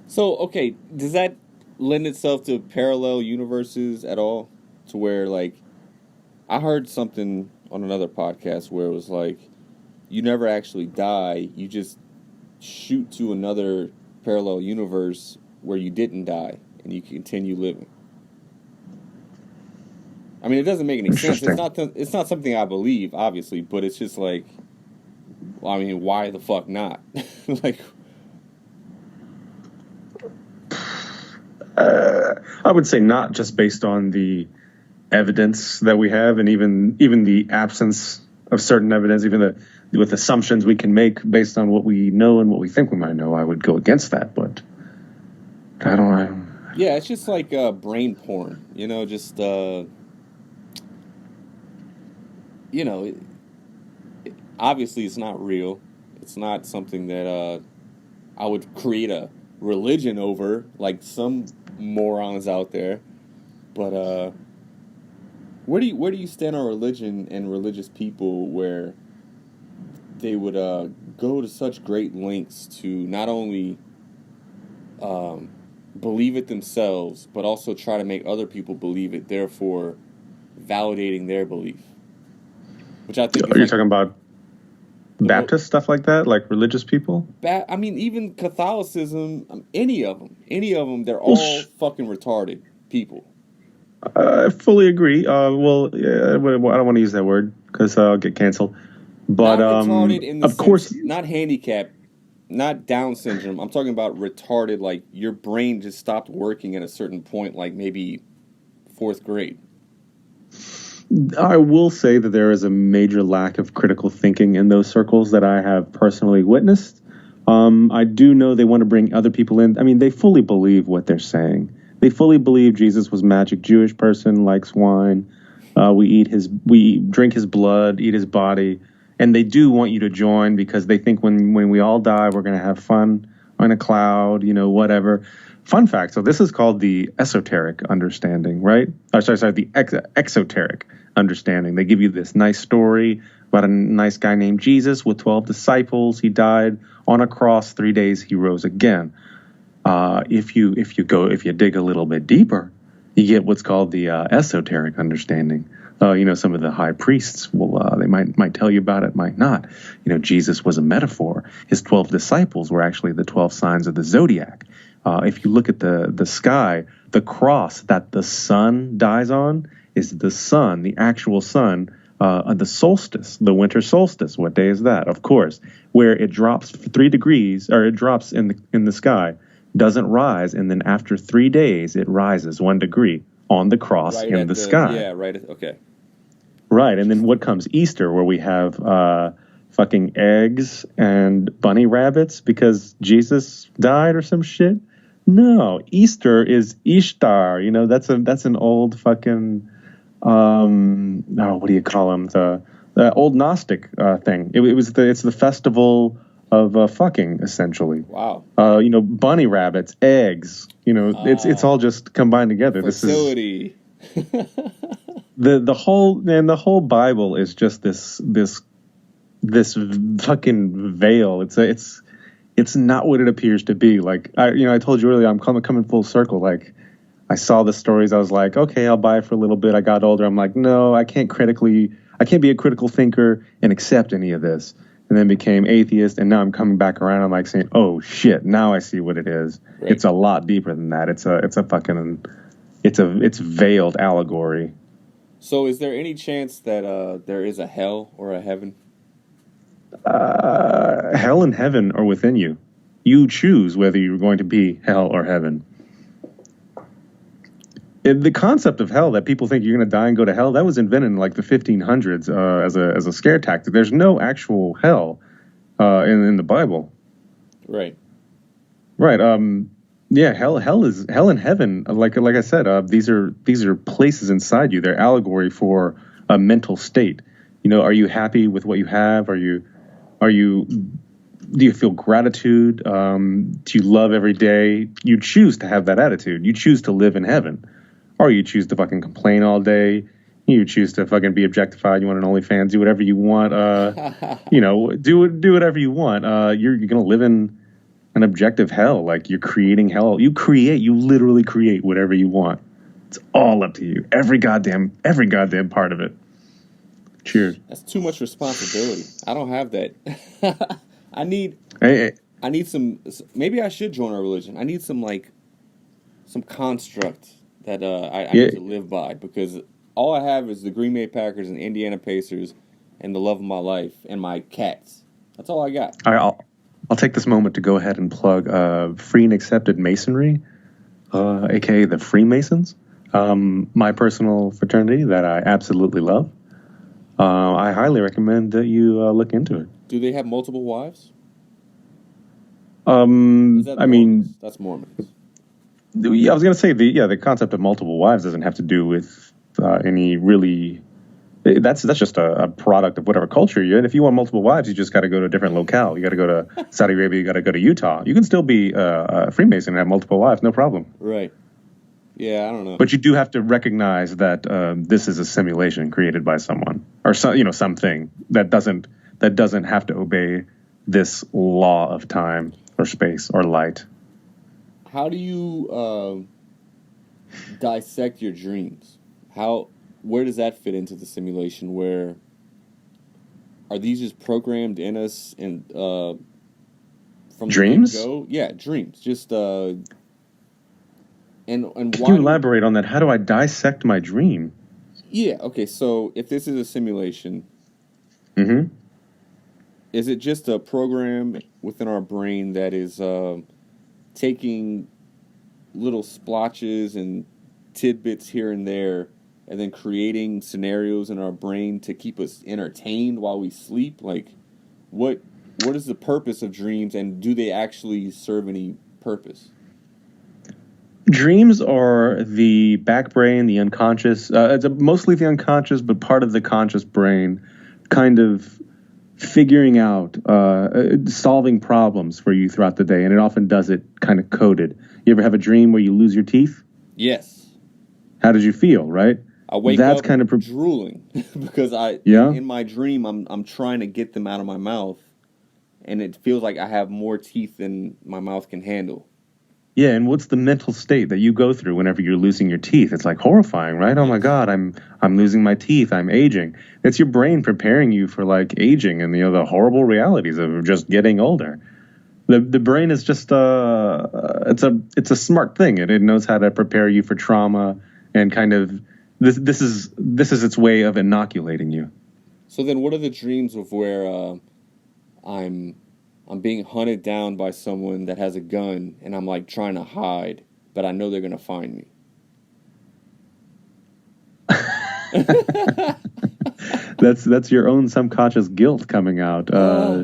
So, okay, does that lend itself to parallel universes at all? To where, like, I heard something on another podcast where it was like, you never actually die, you just shoot to another parallel universe where you didn't die, and you continue living. I mean, it doesn't make any sense. It's not something I believe, obviously, but it's just like, well, I mean, why the fuck not? Like, I would say not just based on the evidence that we have, and even the absence of certain evidence, even with assumptions we can make based on what we know and what we think we might know. I would go against that, but I don't. Yeah, it's just like brain porn, just, obviously it's not real. It's not something that I would create a religion over, like some morons out there. But where do you stand on religion and religious people where they would go to such great lengths to not only believe it themselves, but also try to make other people believe it, therefore validating their belief? Which I think you're talking about Baptist stuff like that, like religious people? I mean, even Catholicism, any of them, they're all fucking retarded people. I fully agree. I don't want to use that word because I'll get canceled. But Not retarded in the of sense, course, not handicapped, not Down syndrome. I'm talking about retarded, like your brain just stopped working at a certain point, like maybe fourth grade. I will say that there is a major lack of critical thinking in those circles that I have personally witnessed. I do know they want to bring other people in. I mean, they fully believe what they're saying. They fully believe Jesus was magic Jewish person, likes wine. We drink his blood, eat his body, and they do want you to join because they think when we all die, we're going to have fun on a cloud, whatever. Fun fact: so this is called the esoteric understanding, right? Sorry, the exoteric understanding. They give you this nice story about a nice guy named Jesus with 12 disciples. He died on a cross. 3 days he rose again. If you dig a little bit deeper, you get what's called the esoteric understanding. Some of the high priests they might tell you about it, might not. Jesus was a metaphor. His 12 disciples were actually the 12 signs of the zodiac. If you look at the sky, the cross that the sun dies on is the sun, the actual sun, the solstice, the winter solstice. What day is that? Of course, where it drops 3 degrees, or it drops in the sky, doesn't rise, and then after 3 days, it rises 1 degree on the cross Right in the sky. Yeah, right. Okay. Right, and then what comes Easter, where we have fucking eggs and bunny rabbits because Jesus died or some shit? No, Easter is Ishtar. That's an old fucking what do you call them? The old Gnostic thing. It's the festival of fucking, essentially. Wow. Bunny rabbits, eggs. It's all just combined together. Fertility. The whole Bible is just this fucking veil. It's not what it appears to be. Like I told you earlier, I'm coming full circle. Like I saw the stories, I was like, okay, I'll buy it for a little bit. I got older, I'm like, no, I can't be a critical thinker and accept any of this. And then became atheist, and now I'm coming back around. I'm like saying, oh shit, now I see what it is. Right. It's a lot deeper than that. It's veiled allegory. So is there any chance that there is a hell or a heaven? Hell and heaven are within you. You choose whether you're going to be hell or heaven. The concept of hell, that people think you're going to die and go to hell, that was invented in like the 1500s as a scare tactic. There's no actual hell in the Bible. Right. Right. Yeah. Hell and heaven. Like I said, these are places inside you. They're allegory for a mental state. Are you happy with what you have? Do you feel gratitude? Do you love every day? You choose to have that attitude. You choose to live in heaven. Or you choose to fucking complain all day. You choose to fucking be objectified. You want an OnlyFans. Do whatever you want. Do whatever you want. You're going to live in an objective hell. Like, you're creating hell. You literally create whatever you want. It's all up to you. Every goddamn part of it. Cheers. That's too much responsibility. I don't have that. I need some. Maybe I should join a religion. I need some construct that I need to live by, because all I have is the Green Bay Packers and Indiana Pacers and the love of my life and my cats. That's all I got. I'll take this moment to go ahead and plug Free and Accepted Masonry, aka the Freemasons, my personal fraternity that I absolutely love. I highly recommend that you look into it. Do they have multiple wives? That's Mormons. Yeah, I was going to say the concept of multiple wives doesn't have to do with any really. That's just a product of whatever culture you're in. If you want multiple wives, you just got to go to a different locale. You got to go to Saudi Arabia. You got to go to Utah. You can still be a Freemason and have multiple wives, no problem. Right. Yeah, I don't know. But you do have to recognize that this is a simulation created by someone or something that doesn't have to obey this law of time or space or light. How do you dissect your dreams? Where does that fit into the simulation? Where are these just programmed in us and from dreams? The get-go? Yeah, dreams. Just and Can you elaborate on that? How do I dissect my dream? Yeah. Okay. So if this is a simulation, mm-hmm. is it just a program within our brain that is taking little splotches and tidbits here and there, and then creating scenarios in our brain to keep us entertained while we sleep? Like, what is the purpose of dreams, and do they actually serve any purpose? Dreams are the back brain, the unconscious. It's mostly the unconscious, but part of the conscious brain, kind of figuring out, solving problems for you throughout the day, and it often does it kind of coded. You ever have a dream where you lose your teeth? Yes. How did you feel? Right. I wake up kind of drooling because in my dream I'm trying to get them out of my mouth, and it feels like I have more teeth than my mouth can handle. Yeah, and what's the mental state that you go through whenever you're losing your teeth? It's like horrifying, right? Oh my God, I'm losing my teeth. I'm aging. It's your brain preparing you for like aging and the horrible realities of just getting older. The brain is just it's a smart thing. It knows how to prepare you for trauma, and kind of this is its way of inoculating you. So then, what are the dreams of where I'm being hunted down by someone that has a gun, and I'm like trying to hide, but I know they're gonna find me? That's your own subconscious guilt coming out.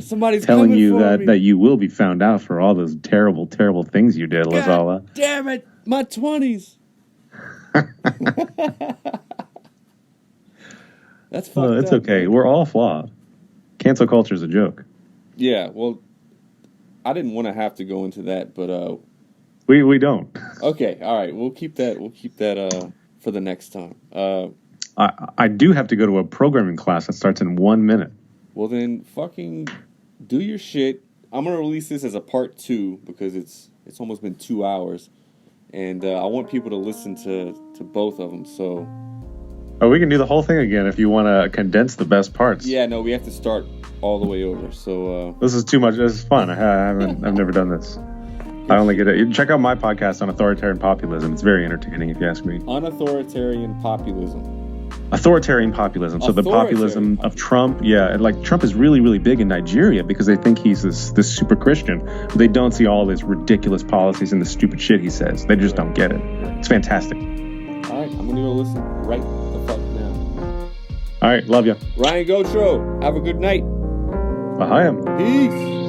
Somebody's telling you me. that you will be found out for all those terrible, terrible things you did, LaSala. Damn it, my 20s. That's fucked up. It's okay. Man. We're all flawed. Cancel culture is a joke. Yeah, well, I didn't want to have to go into that, but we don't. Okay, all right. We'll keep that for the next time. I do have to go to a programming class that starts in 1 minute. Well, then fucking do your shit. I'm going to release this as a part 2 because it's almost been 2 hours. And I want people to listen to both of them, so... Oh, we can do the whole thing again if you want to condense the best parts. Yeah, no, we have to start all the way over, so... This is too much. This is fun. I've never done this. I only get it. Check out my podcast on Authoritarian Populism. It's very entertaining, if you ask me. Unauthoritarian Populism. Authoritarian populism. So the populism of Trump, like Trump is really, really big in Nigeria because they think he's this super Christian. But they don't see all his ridiculous policies and the stupid shit he says. They just don't get it. It's fantastic. All right, I'm going to go listen right the fuck now. All right, love you. Ryan Gautreaux, have a good night. Ahayam. Peace.